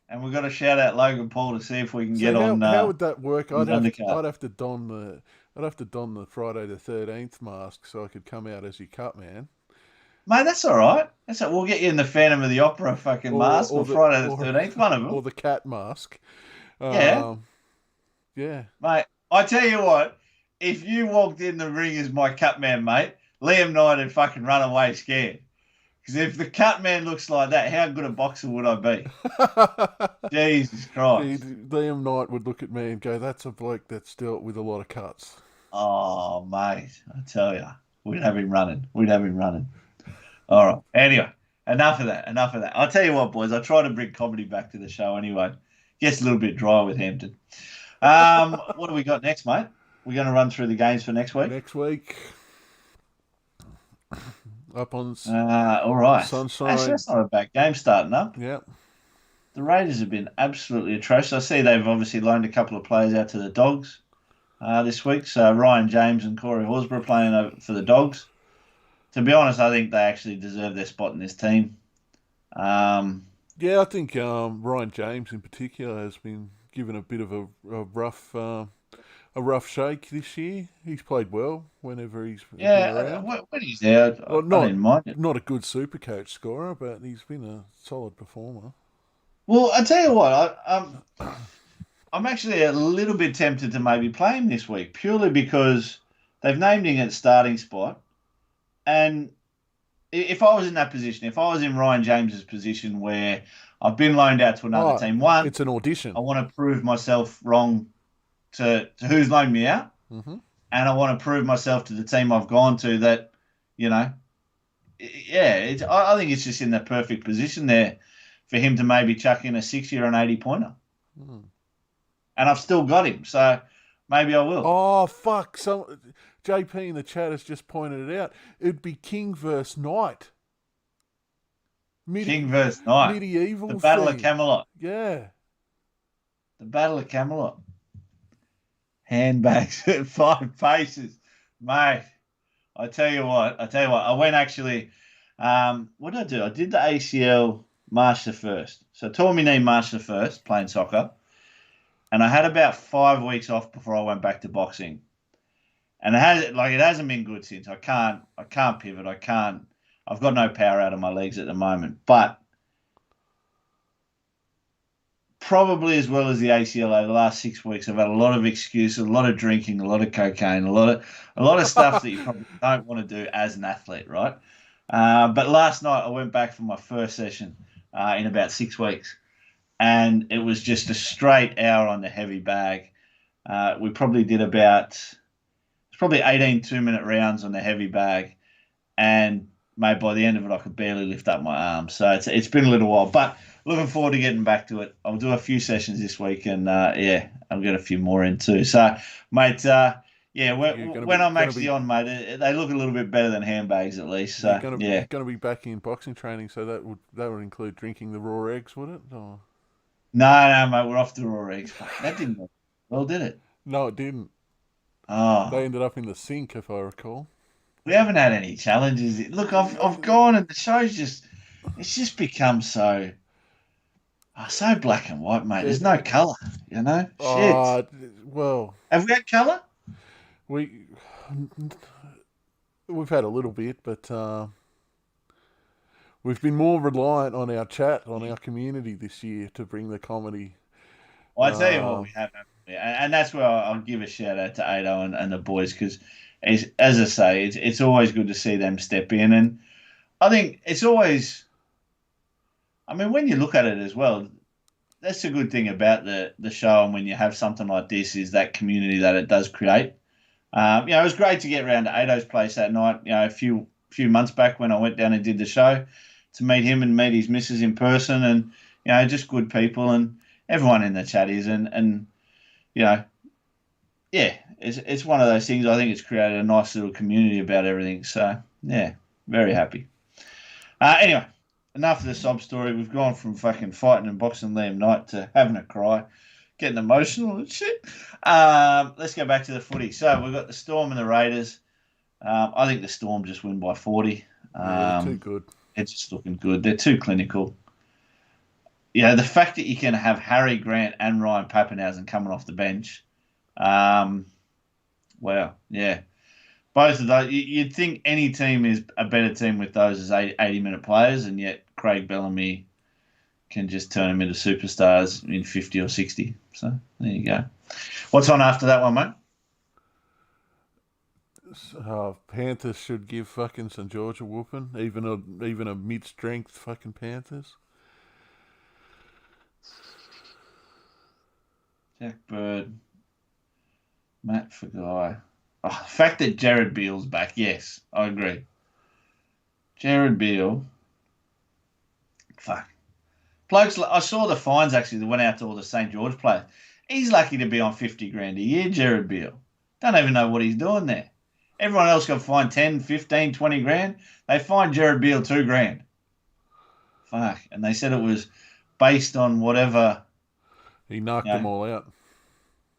And we've got to shout out Logan Paul to see if we can get on. How would that work? I'd have to don the Friday the 13th mask so I could come out as your cut man. Mate, that's all right. We'll get you in the Phantom of the Opera fucking mask or Friday the 13th, one of them, or the cat mask. Yeah. Yeah. Mate, I tell you what, if you walked in the ring as my cut man, mate, Liam Knight would fucking run away scared. Because if the cut man looks like that, how good a boxer would I be? Jesus Christ. Liam Knight would look at me and go, "That's a bloke that's dealt with a lot of cuts." Oh, mate, I tell you, we'd have him running. We'd have him running. All right. Anyway, enough of that. Enough of that. I'll tell you what, boys, I try to bring comedy back to the show anyway. Gets a little bit dry with Hampton. What do we got next, mate? We're going to run through the games for next week. Next week, up on All right. Sunshine. Actually, that's not a bad game starting up. Yeah. The Raiders have been absolutely atrocious. I see they've obviously loaned a couple of players out to the Dogs this week. So Ryan James and Corey Horsburgh playing for the Dogs. To be honest, I think they actually deserve their spot in this team. Yeah, I think Ryan James in particular has been given a bit of a rough shake this year. He's played well whenever he's been around. When he's out, Well, I didn't mind it. Not a good Supercoach scorer, but he's been a solid performer. Well, I tell you what, I'm actually a little bit tempted to maybe play him this week, purely because they've named him at starting spot. And if I was in that position, if I was in Ryan James's position where I've been loaned out to another team, it's an audition. I want to prove myself wrong to who's loaned me out. Mm-hmm. And I want to prove myself to the team I've gone to that, I think it's just in the perfect position there for him to maybe chuck in a 60 or an 80-pointer. Mm. And I've still got him, so maybe I will. Oh, fuck. JP in the chat has just pointed it out. It'd be King versus Knight. King versus Knight. Medieval The Battle thing. of Camelot. Yeah. The Battle of Camelot. Handbags at 5 paces. Mate, I tell you what. I went actually, what did I do? I did the ACL March the 1st. So I tore my knee March the 1st, playing soccer. And I had about 5 weeks off before I went back to boxing. And it hasn't been good since. I can't pivot. I've got no power out of my legs at the moment. But probably as well as the ACL over the last 6 weeks, I've had a lot of excuses, a lot of drinking, a lot of cocaine, a lot of stuff that you probably don't want to do as an athlete, right? But last night I went back for my first session in about 6 weeks, and it was just a straight hour on the heavy bag. We probably did probably 18 2-minute rounds on the heavy bag, and mate, by the end of it, I could barely lift up my arms. So it's been a little while, but looking forward to getting back to it. I'll do a few sessions this week, and I'll get a few more in too. So, mate, when I'm actually on, mate, they look a little bit better than handbags at least. So, you're going to be back in boxing training, so that would include drinking the raw eggs, would it? Or? No, mate, we're off to raw eggs. That didn't work well, did it? No, it didn't. Oh, they ended up in the sink, if I recall. We haven't had any challenges. Look, I've gone, and the show's just become so black and white, mate. There's no colour, Shit. Well, have we had colour? We've had a little bit, but we've been more reliant on our chat, on our community this year to bring the comedy. Well, I tell you what, we have, and that's where I'll give a shout out to Ado and the boys, because, as I say, it's always good to see them step in, and I think it's always. I mean, when you look at it as well, that's a good thing about the show, and when you have something like this, is that community that it does create. It was great to get around to Ado's place that night. A few months back when I went down and did the show, to meet him and meet his missus in person, and just good people, and everyone in the chat is, and it's one of those things. I think it's created a nice little community about everything. So yeah, very happy. Anyway, enough of the sob story. We've gone from fucking fighting and boxing Liam Knight to having a cry, getting emotional and shit. Let's go back to the footy. So we've got the Storm and the Raiders. I think the Storm just win by 40. They're too good. It's just looking good. They're too clinical. The fact that you can have Harry Grant and Ryan Papenhuyzen coming off the bench. Wow, yeah. Both of those, you'd think any team is a better team with those as 80-minute players, and yet Craig Bellamy can just turn them into superstars in 50 or 60. So there you go. What's on after that one, mate? Panthers should give fucking St George a whooping, even a mid-strength fucking Panthers. Jack Bird, Matt Fagai. Oh, the fact that Jared Beale's back, yes, I agree. Jared Beale, fuck. Blokes, I saw the fines actually that went out to all the St George players. He's lucky to be on 50 grand a year, Jared Beale. Don't even know what he's doing there. Everyone else got fined 10, 15, 20 grand. They fined Jared Beale 2 grand. Fuck. And they said it was based on whatever. He knocked them all out.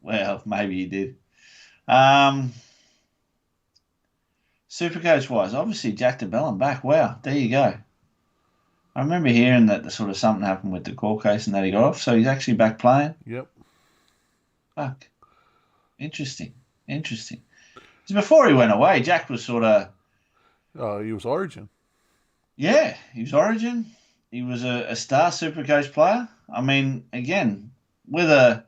Well, maybe he did. Supercoach wise, obviously Jack DeBellum back. Wow, there you go. I remember hearing that the sort of something happened with the court case and that he got off, so he's actually back playing. Yep. Fuck. Interesting. Because before he went away, Jack was sort of... he was Origin. Yeah, he was Origin. He was a star Supercoach player. I mean, again, we haven't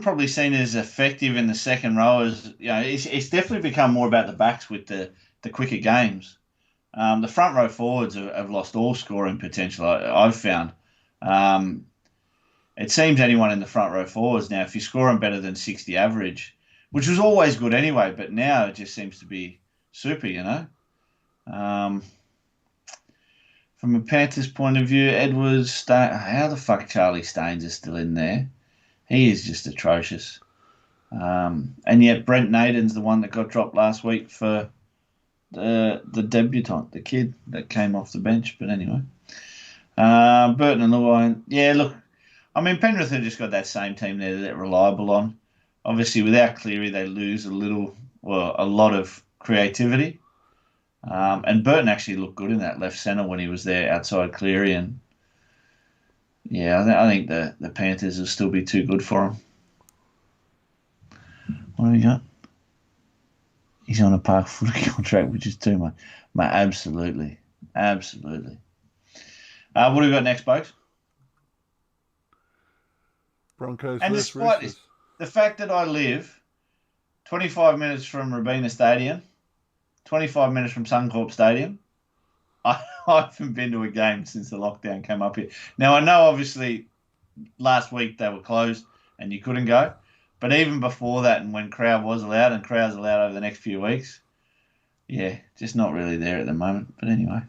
probably seen it as effective in the second row as it's definitely become more about the backs with the quicker games. The front row forwards have lost all scoring potential. I've found. It seems anyone in the front row forwards now, if you're scoring better than 60 average, which was always good anyway, but now it just seems to be super. From a Panthers point of view, Edwards, how the fuck Charlie Staines is still in there? He is just atrocious. And yet Brent Naden's the one that got dropped last week for the debutant, the kid that came off the bench. But anyway, Burton and Lewine. Yeah, look, I mean, Penrith have just got that same team there that they're reliable on. Obviously, without Cleary, they lose a lot of creativity. And Burton actually looked good in that left centre when he was there outside Cleary. And yeah, I think the Panthers will still be too good for him. What do we got? He's on a park footy contract, which is too much. Mate, absolutely. What do we got next, folks? Broncos and versus despite Roosters. the fact that I live 25 minutes from Robina Stadium, 25 minutes from Suncorp Stadium, I haven't been to a game since the lockdown came up here. Now, I know, obviously, last week they were closed and you couldn't go. But even before that and when crowd was allowed and crowd's allowed over the next few weeks, yeah, just not really there at the moment. But anyway,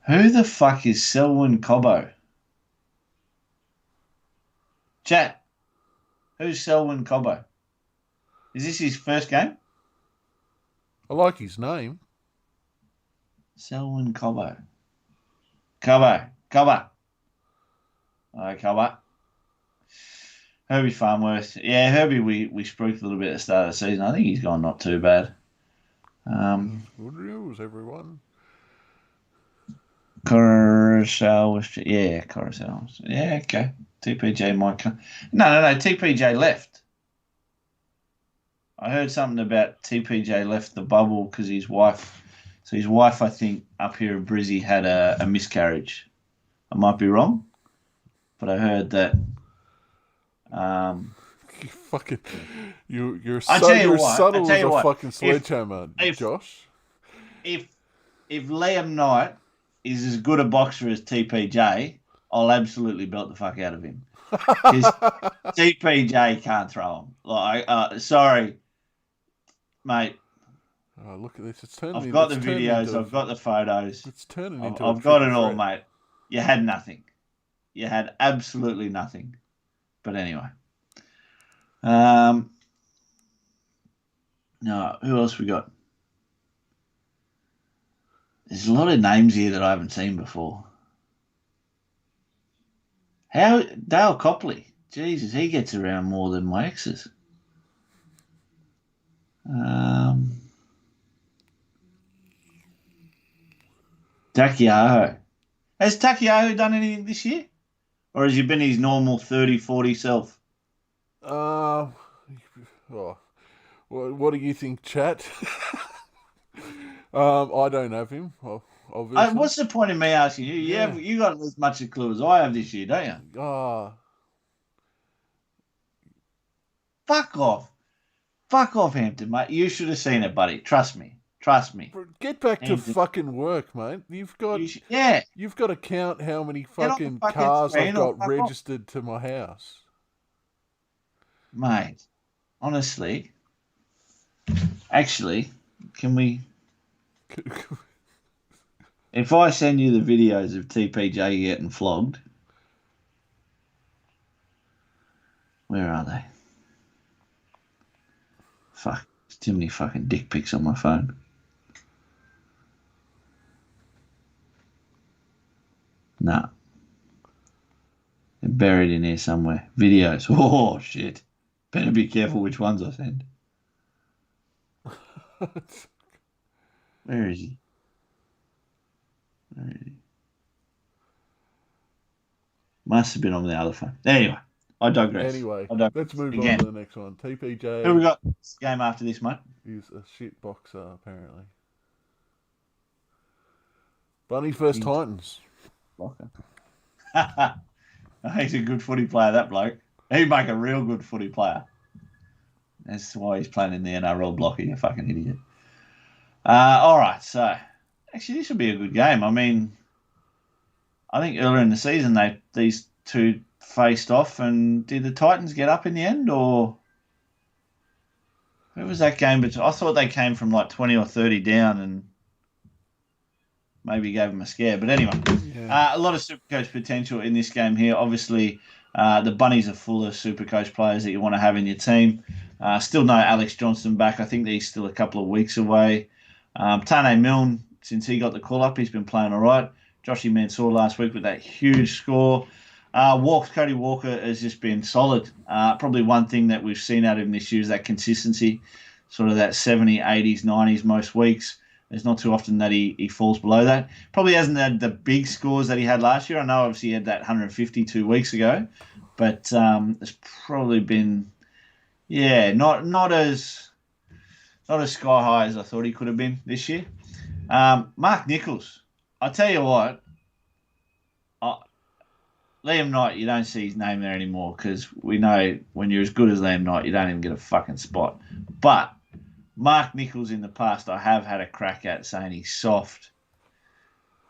who the fuck is Selwyn Cobbo? Chat, who's Selwyn Cobbo? Is this his first game? I like his name. Selwyn Cobbo. Cobbo. All right, Cobbo. Herbie Farnworth. Yeah, Herbie, we spooked a little bit at the start of the season. I think he's gone not too bad. Good news, everyone. Coruscant. Yeah, Coruscant. Yeah, okay. TPJ might come. No. TPJ left. I heard something about TPJ left the bubble because his wife. So his wife, I think, up here in Brizzy had a miscarriage. I might be wrong, but I heard that. You're what, subtle as a fucking sledgehammer, Josh. If Liam Knight is as good a boxer as TPJ, I'll absolutely belt the fuck out of him. Because TPJ can't throw him. Like, sorry, mate. Oh, look at this! It's turning. I've got the videos. I've got the photos. It's turning into. I've got it all, mate. You had nothing. You had absolutely nothing. But anyway. No, who else we got? There's a lot of names here that I haven't seen before. Dale Copley. Jesus, he gets around more than my exes. Takiaho. Has Takiaho done anything this year? Or has he been his normal 30-40 self? What do you think, chat? I don't have him, obviously. What's the point of me asking you? You got as much a clue as I have this year, don't you? Fuck off. Fuck off, Hampton, mate. You should have seen it, buddy. Trust me. Get back to Hampton, fucking work, mate. yeah. You've got to count how many Get on the fucking fucking cars I've screen or got fuck off. registered to my house. Mate, honestly, actually, can we... If I send you the videos of TPJ getting flogged, where are they? Fuck, there's too many fucking dick pics on my phone. Nah. They're buried in here somewhere. Videos. Oh, shit. Better be careful which ones I send. Where is he? Must have been on the other phone. Anyway, I digress. Let's move on to the next one. TPJ. Who we got this game after this, mate? He's a shit boxer, apparently. Bunnies versus Titans. He's a good footy player, that bloke. He'd make a real good footy player. That's why he's playing in the NRL block, you fucking idiot. All right, so actually this will be a good game. I mean, I think earlier in the season these two faced off, and did the Titans get up in the end, or where was that game? But I thought they came from like 20 or 30 down and maybe gave them a scare. But anyway, a lot of Supercoach potential in this game here. Obviously, the Bunnies are full of Supercoach players that you want to have in your team. Still no Alex Johnson back. I think he's still a couple of weeks away. Tane Milne, since he got the call-up, he's been playing all right. Joshy Mansour last week with that huge score. Cody Walker has just been solid. Probably one thing that we've seen out of him this year is that consistency, sort of that 70s, 80s, 90s most weeks. There's not too often that he falls below that. Probably hasn't had the big scores that he had last year. I know obviously he had that 150 2 weeks ago, but it's probably been, not as sky high as I thought he could have been this year. Mark Nichols, I tell you what, Liam Knight, you don't see his name there anymore because we know when you're as good as Liam Knight, you don't even get a fucking spot. But Mark Nichols in the past, I have had a crack at saying he's soft.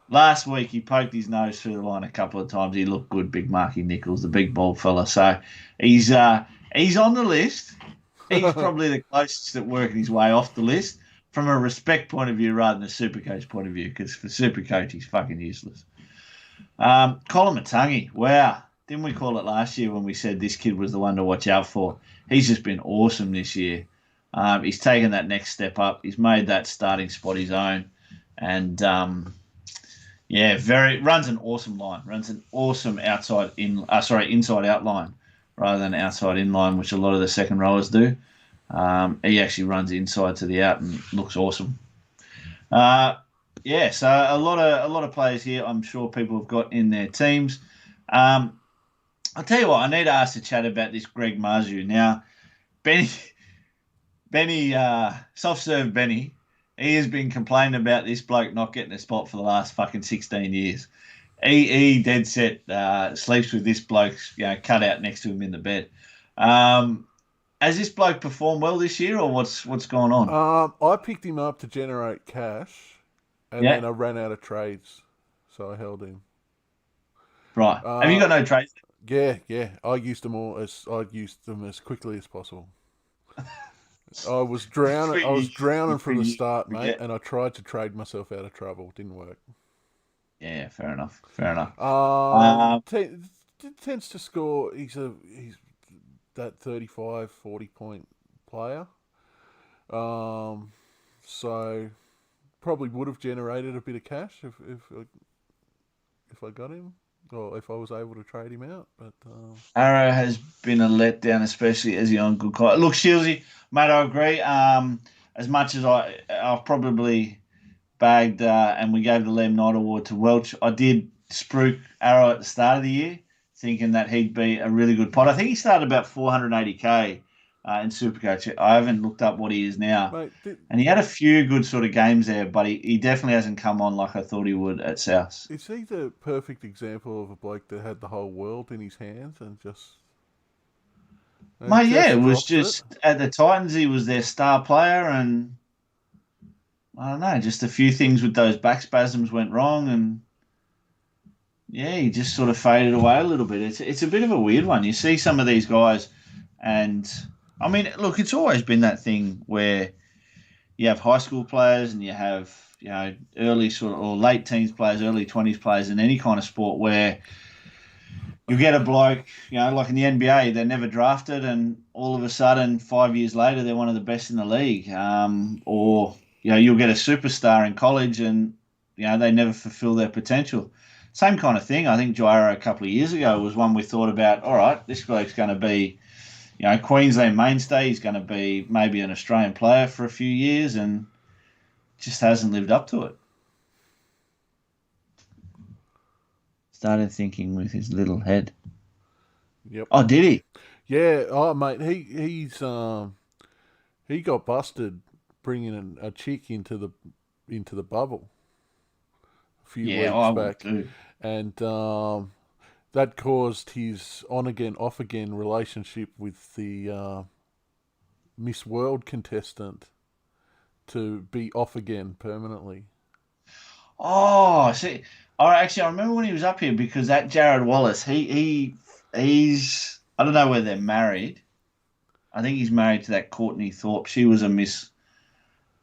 Last week, he poked his nose through the line a couple of times. He looked good, big Marky Nichols, the big bald fella. So he's on the list. He's probably the closest at working his way off the list from a respect point of view rather than a Supercoach point of view, because for Supercoach, he's fucking useless. Colin Matangi, wow. Didn't we call it last year when we said this kid was the one to watch out for? He's just been awesome this year. He's taken that next step up. He's made that starting spot his own. And, runs an awesome line. Runs an awesome inside out line rather than outside in line, which a lot of the second rowers do. He actually runs inside to the out and looks awesome. So a lot of players here I'm sure people have got in their teams. I'll tell you what, I need to ask the chat about this Greg Marzu. Now, Benny, soft-serve Benny, he has been complaining about this bloke not getting a spot for the last fucking 16 years. He dead set sleeps with this bloke, cut out next to him in the bed. Has this bloke performed well this year, or what's going on? I picked him up to generate cash, and then I ran out of trades, so I held him. Right. Have you got no trades? Yeah. I used them as quickly as possible. I was drowning from the start, mate, and I tried to trade myself out of trouble. Didn't work. Yeah, fair enough. Tends to score. He's that 35, 40 point player. So probably would have generated a bit of cash if I got him, or if I was able to trade him out. But Arrow has been a letdown, especially as he's on good call. Look, Shieldsy, mate, I agree. As much as I've probably bagged, and we gave the Liam Knight Award to Welch, I did spruik Arrow at the start of the year, thinking that he'd be a really good pot. I think he started about 480k in Supercoach. I haven't looked up what he is now. Mate, and he had a few good sort of games there, but he definitely hasn't come on like I thought he would at South. Is he the perfect example of a bloke that had the whole world in his hands and just Mate, yeah, it was dropped just at the Titans, he was their star player, and I don't know, just a few things with those back spasms went wrong, and yeah, he just sort of faded away a little bit. It's a bit of a weird one. You see some of these guys, and I mean, look, it's always been that thing where you have high school players and you have early sort of or late teens players, early 20s players in any kind of sport where you get a bloke, like in the NBA, they're never drafted, and all of a sudden, 5 years later, they're one of the best in the league. Or you'll get a superstar in college, and they never fulfill their potential. Same kind of thing. I think Jairo a couple of years ago was one we thought about. All right, this bloke's going to be, Queensland mainstay. He's going to be maybe an Australian player for a few years, and just hasn't lived up to it. Started thinking with his little head. Yep. Oh, did he? Yeah. Oh, mate. He got busted bringing a chick into the bubble a few weeks back, and that caused his on again off again relationship with the Miss World contestant to be off again permanently. Oh, see, I remember when he was up here because that Jared Wallace, he's I don't know whether they're married. I think he's married to that Courtney Thorpe. She was a Miss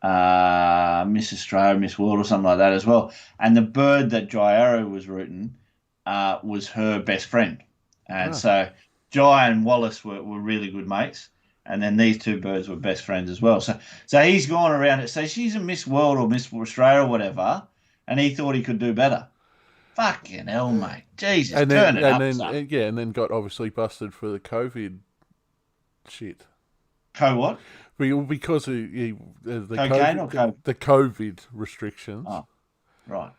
Australia, Miss World, or something like that as well. And the bird that Jairo was rooting was her best friend, and so Jai and Wallace were really good mates. And then these two birds were best friends as well. So he's gone around it. So she's a Miss World or Miss Australia or whatever, and he thought he could do better. Fucking hell, mate. Jesus, and turn it up. And then got obviously busted for the COVID shit. What? Because the cocaine COVID, the COVID restrictions. Oh, right.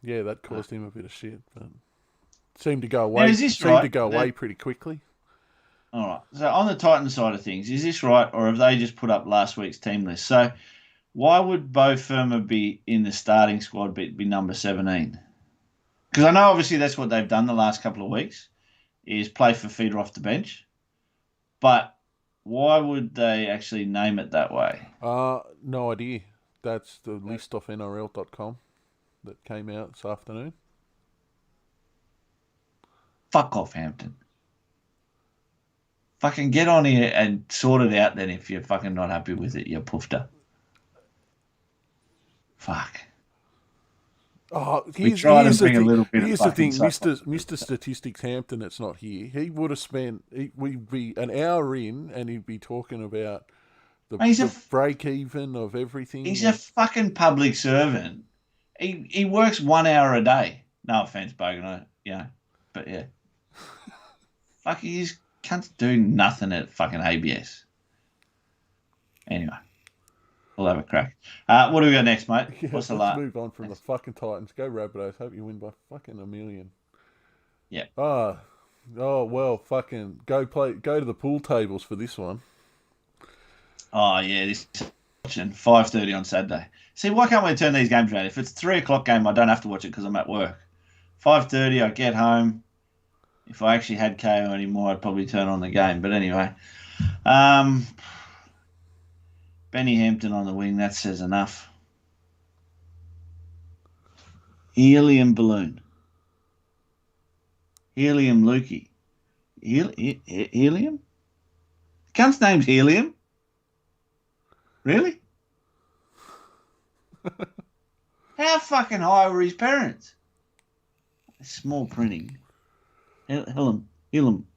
Yeah, that caused him a bit of shit, but seemed to go away. Away pretty quickly. All right. So on the Titans side of things, is this right, or have they just put up last week's team list? So why would Bo Firma be in the starting squad but be number 17? Because I know obviously that's what they've done the last couple of weeks, is play for feeder off the bench. But why would they actually name it that way? No idea. That's the list off NRL.com that came out this afternoon. Fuck off, Hampton. Fucking get on here and sort it out then if you're fucking not happy with it, you poofter. Fuck. Oh, here's the thing, Mr. Statistics Hampton that's not here, he would have spent, we'd be an hour in and he'd be talking about the break even of everything. He's a fucking public servant. He works 1 hour a day. No offense, Bogan, but yeah. Fuck, he's can't do nothing at fucking ABS. Anyway, we'll have a crack. What do we got next, mate? What's the last? Let's move on from the fucking Titans. Go Rabbitohs. Hope you win by fucking 1,000,000. Yeah. Oh well, fucking go to the pool tables for this one. Oh yeah, this watching 5:30 on Saturday. See, why can't we turn these games around? If it's 3:00 game, I don't have to watch it because I'm at work. 5:30, I get home. If I actually had KO anymore, I'd probably turn on the game. But anyway, Benny Hampton on the wing, that says enough. Helium balloon. Helium Lukey. Helium? Cunt's name's Helium? Really? How fucking high were his parents? Small printing. Helium.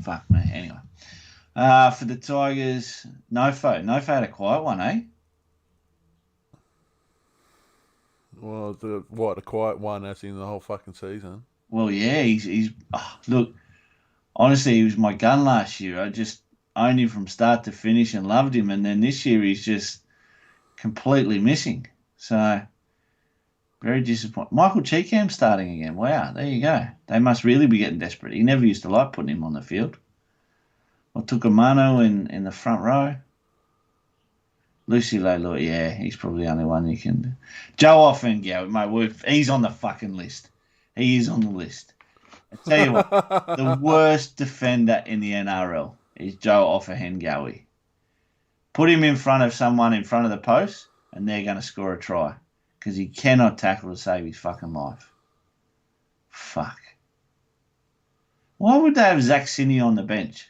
Fuck me. Anyway. For the Tigers, Nofo. Nofo had a quiet one, eh? Well, a quiet one as in the whole fucking season. Well, yeah, he's look, honestly, he was my gun last year. I just owned him from start to finish and loved him, and then this year he's just completely missing. So, very disappointed. Michael Cheekham starting again. Wow, there you go. They must really be getting desperate. He never used to like putting him on the field. Well, Tukamano in the front row. Lucy Lalo, yeah, he's probably the only one you can do. Joe Offengow, mate, he's on the fucking list. He is on the list. I tell you what, the worst defender in the NRL is Joe Offahengawi. Put him in front of someone in front of the post, and they're going to score a try because he cannot tackle to save his fucking life. Fuck. Why would they have Zach Sinney on the bench?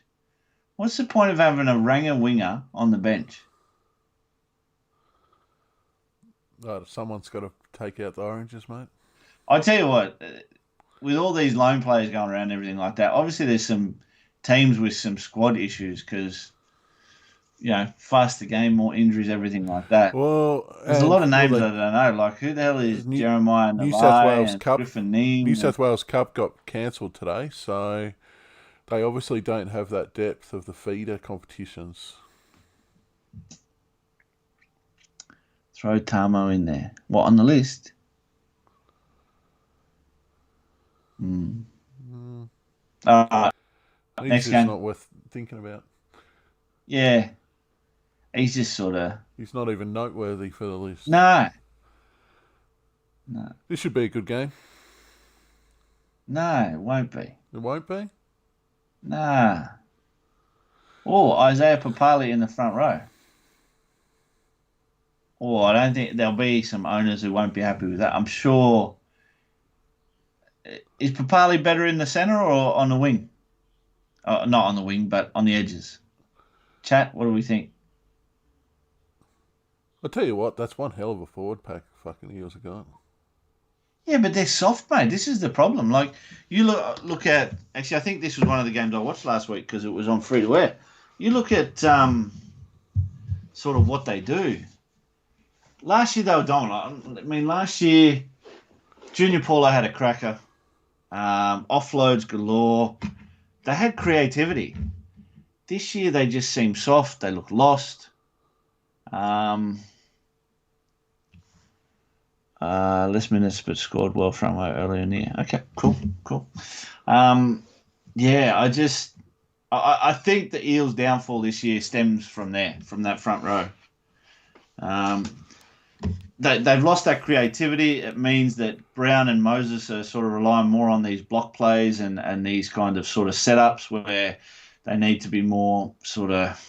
What's the point of having a Ranger winger on the bench? Someone's got to take out the oranges, mate. I tell you what, with all these loan players going around and everything like that, obviously there's some teams with some squad issues because, faster game, more injuries, everything like that. Well, there's a lot of names I don't know. Like, who the hell is Jeremiah New South Wales and Cup? Griffin Neame? New South Wales Cup got cancelled today, so they obviously don't have that depth of the feeder competitions. Throw Tamo in there. What, on the list? He's next just game. not worth thinking about. Yeah. He's just sort of... He's not even noteworthy for the list. No. This should be a good game. No, it won't be. It won't be? Nah. Oh, Isaiah Papali in the front row. Oh, I don't think there'll be some owners who won't be happy with that. I'm sure. Is Papali better in the centre or on the wing? Not on the wing, but on the edges. Chat, what do we think? I'll tell you what, that's one hell of a forward pack fucking Eels have got. Yeah, but they're soft, mate. This is the problem. Like, you look at... Actually, I think this was one of the games I watched last week because it was on free-to-air. You look at sort of what they do. Last year, they were dominant. I mean, last year, Junior Paulo had a cracker. Offloads galore. They had creativity. This year, they just seem soft. They look lost. Less minutes, but scored well from earlier in the year. Okay, cool. Yeah, I think the Eels' downfall this year stems from that front row. They've lost that creativity. It means that Brown and Moses are sort of relying more on these block plays and these kind of sort of setups where they need to be more sort of,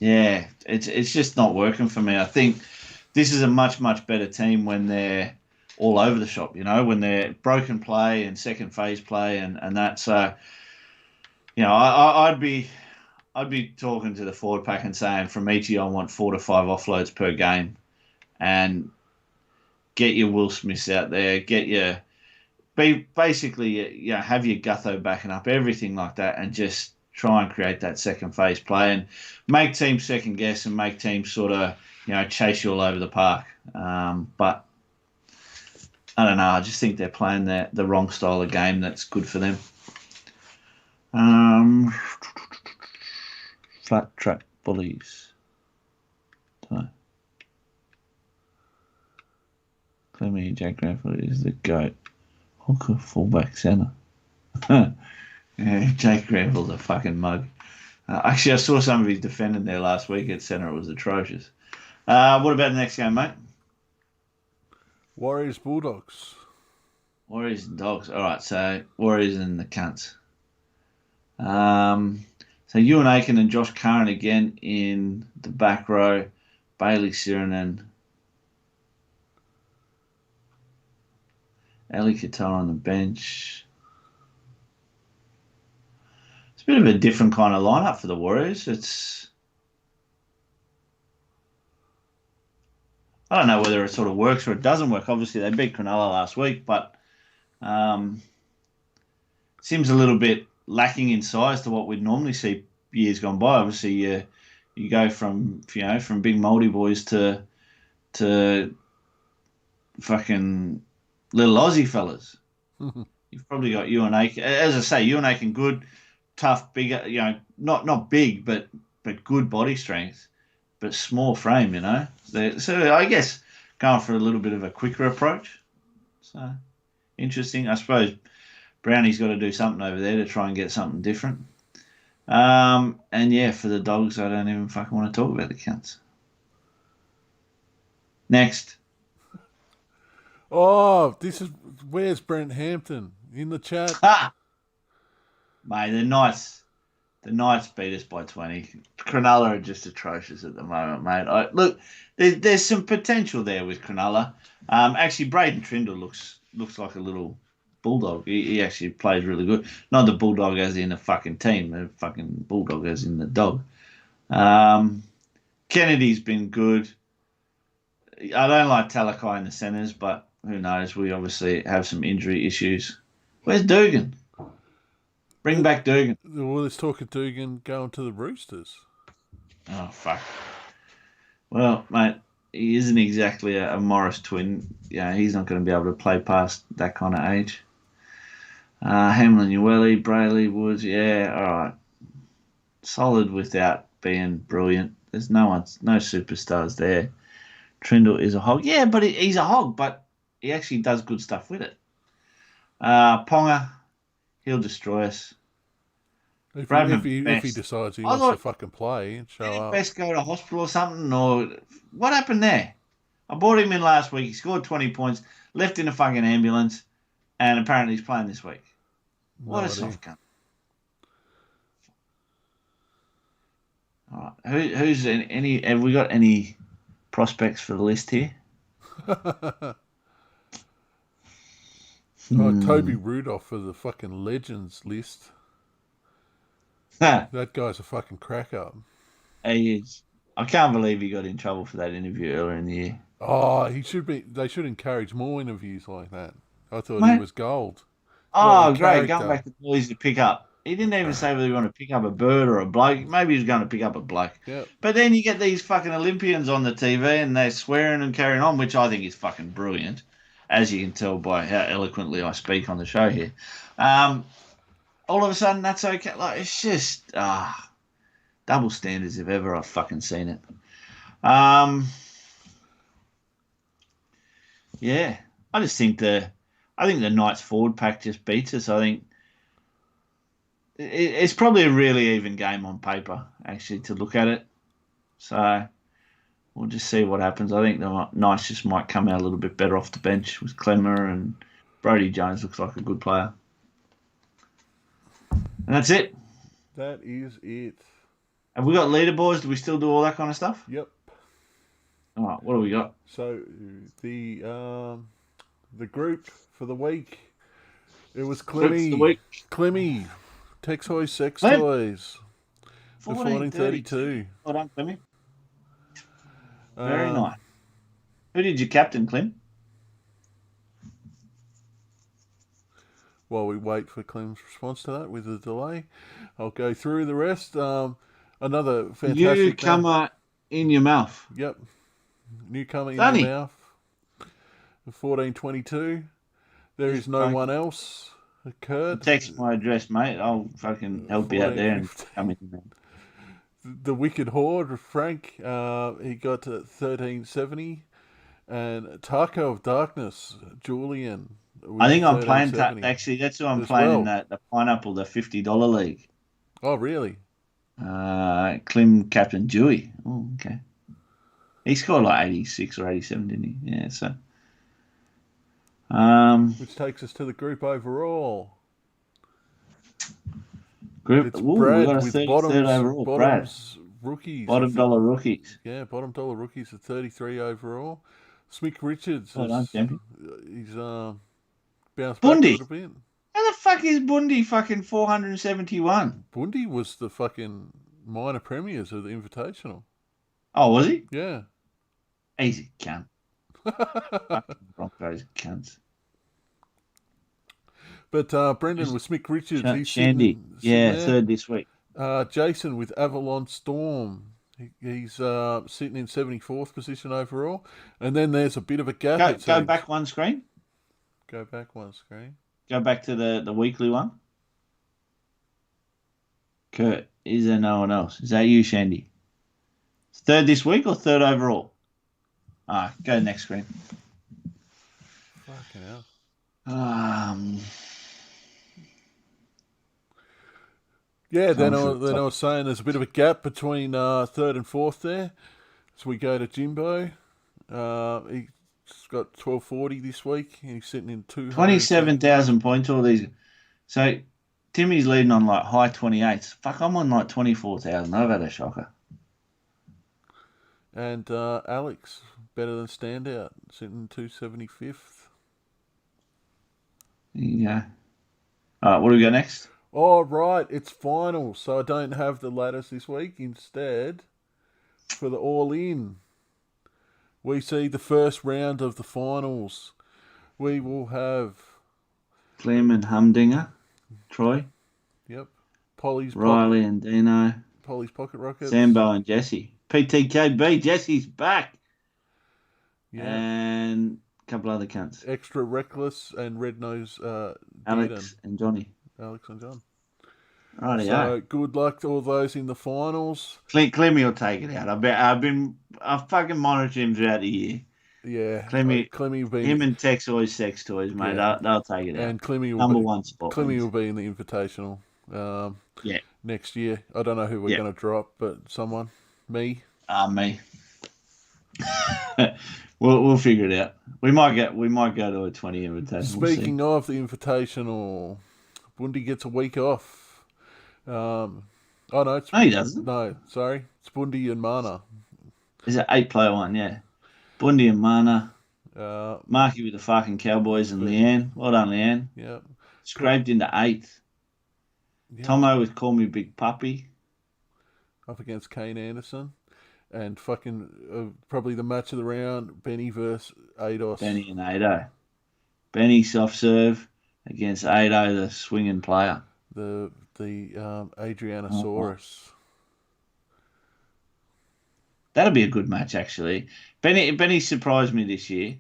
it's just not working for me. I think this is a much, much better team when they're all over the shop, when they're broken play and second phase play and that. So, I'd be talking to the forward pack and saying from each of you I want 4 to 5 offloads per game and get your Will Smiths out there, have your Gutho backing up, everything like that, and just try and create that second phase play and make teams second guess and make teams sort of, chase you all over the park. But I don't know. I just think they're playing the wrong style of game that's good for them. Flat track bullies. Clemmy Jack Granford is the GOAT. Hooker, fullback, centre. Jake Granville's a fucking mug. Actually, I saw some of his defending there last week at centre. It was atrocious. What about the next game, mate? Warriors Bulldogs. Warriors and Dogs. All right, so Warriors and the Cunts. So Ewan Aiken and Josh Curran again in the back row. Bailey Sirenen. Ali Qatar on the bench. It's a bit of a different kind of lineup for the Warriors. I don't know whether it sort of works or it doesn't work. Obviously, they beat Cronulla last week, but seems a little bit lacking in size to what we'd normally see years gone by. Obviously, you go from big Mouldy boys to fucking little Aussie fellas. You've probably got Ewan Aiken. As I say, Ewan Aiken, good, tough, bigger. Not big, but good body strength, but small frame. So I guess going for a little bit of a quicker approach. So interesting. I suppose Brownie's got to do something over there to try and get something different. And for the Dogs, I don't even fucking want to talk about the Cunts. Next. Oh, where's Brent Hampton? in the chat. Ha! Mate, the Knights beat us by 20. Cronulla are just atrocious at the moment, mate. Look, there's some potential there with Cronulla. Actually, Braden Trindle looks like a little bulldog. He actually plays really good. Not the bulldog as in a fucking team, the fucking bulldog as in the dog. Kennedy's been good. I don't like Talakai in the centres, but who knows? We obviously have some injury issues. Where's Dugan? Bring back Dugan. Well, let's talk of Dugan going to the Roosters. Oh, fuck. Well, mate, he isn't exactly a Morris twin. Yeah, he's not going to be able to play past that kind of age. Hamlin, Ueli, Brayley, Woods, yeah, all right. Solid without being brilliant. There's no superstars there. Trindle is a hog. Yeah, but he's a hog, but he actually does good stuff with it. Ponga, he'll destroy us. If he decides he wants to fucking play and show up. Best go to hospital or something, or what happened there? I brought him in last week. He scored 20 points, left in a fucking ambulance, and apparently he's playing this week. What a soft cunt. All right. Who's any? Have we got any prospects for the list here? Toby Rudolph for the fucking legends list. That guy's a fucking crack up. He is. I can't believe he got in trouble for that interview earlier in the year. Oh, he should be. They should encourage more interviews like that. I thought he was gold. Oh, great. Going back to the boys to pick up. He didn't even say whether he wanted to pick up a bird or a bloke. Maybe he was going to pick up a bloke. Yep. But then you get these fucking Olympians on the TV and they're swearing and carrying on, which I think is fucking brilliant, as you can tell by how eloquently I speak on the show here. All of a sudden, that's okay. Like, it's just double standards if ever I've fucking seen it. Yeah, I just think the Knights forward pack just beats us. I think it's probably a really even game on paper, actually, to look at it. So we'll just see what happens. I think the Knights just might come out a little bit better off the bench with Clemmer, and Brodie Jones looks like a good player. And that's it. That is it. Have we got leaderboards? Do we still do all that kind of stuff? Yep. All right, what do we got? So the group for the week, it was Clemmy, Texhoy Sex Toys, the 1432. Well done, Clemmy. Very nice. Who did you captain, Clem? While we wait for Clem's response to that with a delay, I'll go through the rest. Another fantastic newcomer in your mouth. Yep. Newcomer in your mouth. 1422. There is no one else. Occurred. Text my address, mate. I'll fucking help you out there and come in. The Wicked Horde, Frank, he got to 1370. And Taco of Darkness, Julian. I think I'm playing actually. That's who I'm playing in the Pineapple, the $50 league. Oh, really? Clem Captain Dewey. Oh, okay. He scored like 86 or 87, didn't he? Yeah. So. Which takes us to the group overall. It's Brad with bottoms rookies. Bottom dollar rookies. Yeah, bottom dollar rookies at 33 overall. Smick Richards. He's bounced back a little bit. How the fuck is Bundy fucking 471? Bundy was the fucking minor premiers of the Invitational. Oh, was he? Yeah. Easy cunt. Fucking Broncos cunts. But Brendan with Smick Richards. He's Shandy. Third this week. Jason with Avalon Storm. He's sitting in 74th position overall. And then there's a bit of a gap. Go back one screen. Go back one screen. Go back to the weekly one. Kurt, is there no one else? Is that you, Shandy? Third this week or third overall? Go next screen. Fucking hell. Yeah, then I was saying there's a bit of a gap between third and fourth there. So we go to Jimbo. got 1240 this week, and he's sitting in 200. 27,000 points, all these. So Timmy's leading on like high 28s. Fuck, I'm on like 24,000. I've had a shocker. And Alex, better than standout, sitting 275th. There you go. All right, what do we got next? Oh, right, it's finals, so I don't have the ladders this week. Instead, for the all-in, we see the first round of the finals. We will have Clem and Humdinger, Troy, yep, Polly's Riley and Dino, Polly's Pocket Rockets, Sambo and Jesse. PTKB, Jesse's back. yeah, And a couple other cunts. Extra Reckless and Red Nose Alex and Johnny. Alex and John. Right, So good luck to all those in the finals. Clemmy will take it out. I've fucking monitored him throughout the year. Yeah, Clemmy will be him and Tex always sex toys, mate. Yeah. They'll take it out. and Clemmy will Number be, one spot. Clemmy will be in the Invitational. Yeah. Next year. I don't know who we're going to drop, but someone, me. Me. We'll figure it out. We might go to a 20 invitation. Speaking of the Invitational, Bundy gets a week off. No, he doesn't. No, sorry, it's Bundy and Mana. Is it 8-player one? Yeah. Bundy and Mana. Uh, Marky with the fucking Cowboys and Leanne. Well done, Leanne. yeah. Scraped into 8th. Yeah. Tomo with Call Me Big Puppy. Up against Kane Anderson. And fucking probably the match of the round, Benny versus Ados. Benny and Ado. Benny soft serve against Ado, the swinging player. The Adrianosaurus. That'll be a good match, actually. Benny surprised me this year.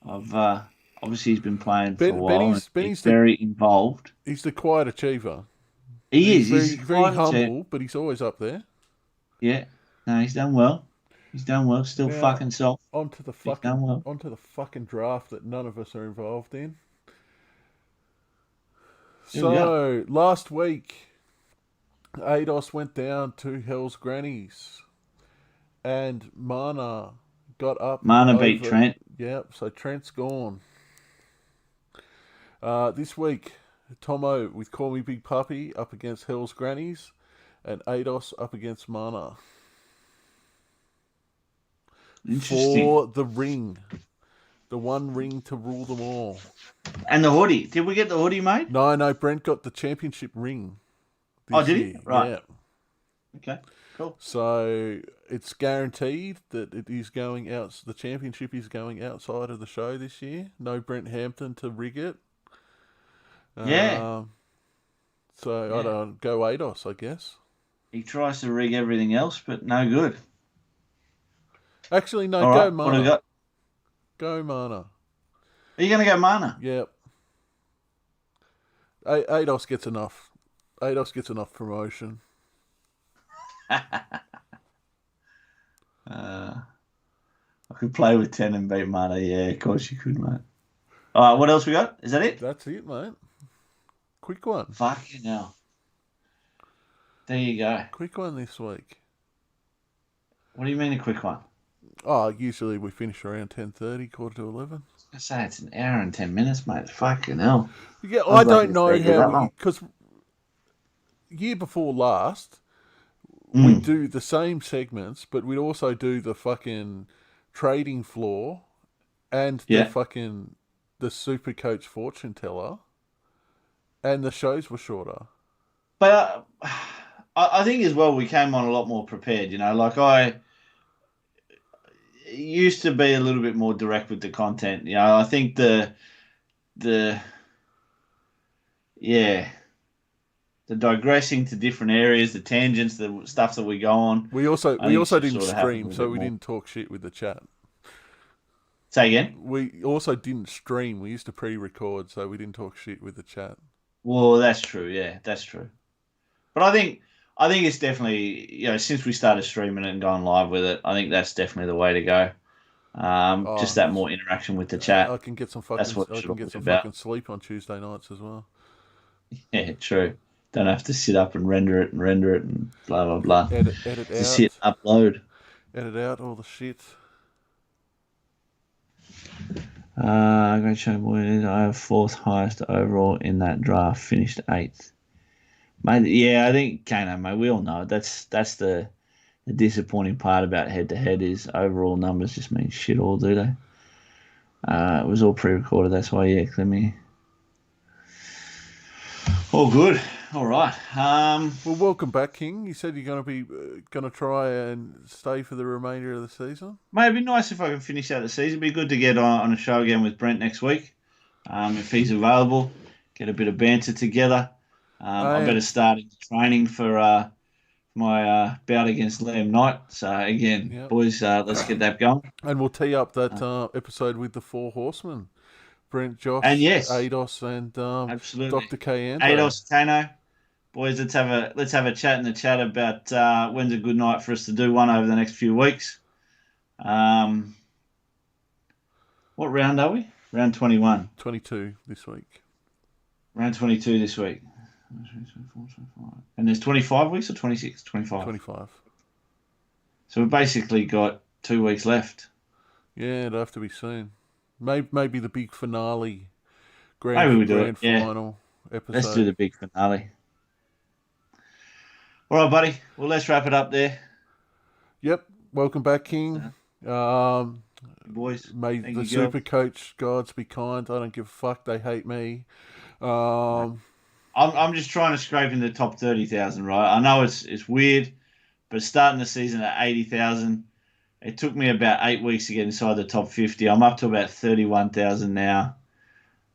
Obviously he's been playing for a while. Benny's very involved. He's the quiet achiever. He's very humble, but he's always up there. Yeah. No, he's done well. Still fucking soft. Onto the fucking draft that none of us are involved in. So last week, Ados went down to Hell's Grannies, and Mana got up. Mana beat Trent. Yep. So Trent's gone. This week, Tomo with Call Me Big Puppy up against Hell's Grannies, and Ados up against Mana. For the ring. The one ring to rule them all. And the hoodie. Did we get the hoodie, mate? No. Brent got the championship ring. Did he? Right. Yeah. Okay, cool. So it's guaranteed that it is going out. The championship is going outside of the show this year. No Brent Hampton to rig it. Yeah. I don't go Ados, I guess. He tries to rig everything else, but no good. Actually, no. All Go right, Mana. What do we got? Go Mana. Are you going to go Mana? Yep. Ados gets enough. Ados gets enough promotion. I could play with 10 and beat Mana. Yeah, of course you could, mate. All right, what else we got? Is that it? That's it, mate. Quick one. Fucking hell. There you go. Quick one this week. What do you mean a quick one? Oh, usually we finish around 10:30, quarter to 11. I say it's an hour and 10 minutes, mate. Fucking hell. Yeah, I don't know how, because year before last, we do the same segments, but we'd also do the fucking trading floor and the Supercoach fortune teller, and the shows were shorter. But I think as well we came on a lot more prepared, like I used to be a little bit more direct with the content. I think the digressing to different areas, the tangents, the stuff that we go on. We also didn't stream, so we didn't talk shit with the chat. Say again? We also didn't stream. We used to pre-record, so we didn't talk shit with the chat. Well, that's true. Yeah, that's true. But I think it's definitely, since we started streaming it and going live with it, I think that's definitely the way to go. Just that more interaction with the chat. I can get some fucking sleep on Tuesday nights as well. Yeah, true. Don't have to sit up and render it and blah, blah, blah. Edit out. Just hit upload. Edit out all the shit. Great show, boys. I have fourth highest overall in that draft. Finished eighth. Mate, yeah, I think Kano, mate. We all know it. That's the disappointing part about head to head is overall numbers just mean shit all, do they? It was all pre-recorded. That's why, yeah, let me. All good. All right. Well, welcome back, King. You said you're going to be going to try and stay for the remainder of the season. Mate, it'd be nice if I could finish out the season. It'd be good to get on a show again with Brent next week, if he's available. Get a bit of banter together. I better start training for my bout against Liam Knight. So again, Yep. boys, let's get that going. And we'll tee up that episode with the four horsemen: Brent, Josh, And yes, Ados, and absolutely, Dr. Kayando. Ados, Kano. Boys, let's have a chat in the chat about when's a good night for us to do one over the next few weeks. What round are we? Round 21. 22 this week. Round 22 this week. And there's 25 weeks or 26? 25. 25. So we've basically got 2 weeks left. Yeah, it'll have to be soon. Maybe the big finale, grand final episode. Let's do the big finale. All right, buddy. Well, let's wrap it up there. Yep. Welcome back, King. Boys, may the Supercoach gods be kind. I don't give a fuck. They hate me. I'm just trying to scrape in the top 30,000, right? I know it's weird, but starting the season at 80,000, it took me about 8 weeks to get inside the top 50. I'm up to about 31,000 now.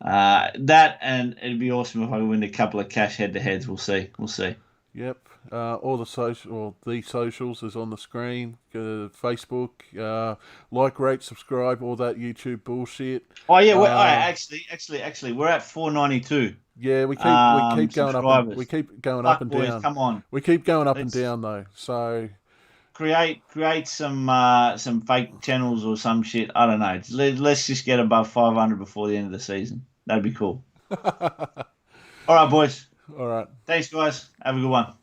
That, and it'd be awesome if I could win a couple of cash head-to-heads. We'll see. Yep. All the socials is on the screen. Facebook, like, rate, subscribe, all that YouTube bullshit. Oh yeah, actually, we're at 492. Yeah, we keep going up. We keep going up and boys, down. Come on, we keep going up and down though. So create some fake channels or some shit. I don't know. Let's just get above 500 before the end of the season. That'd be cool. All right, boys. All right. Thanks, guys. Have a good one.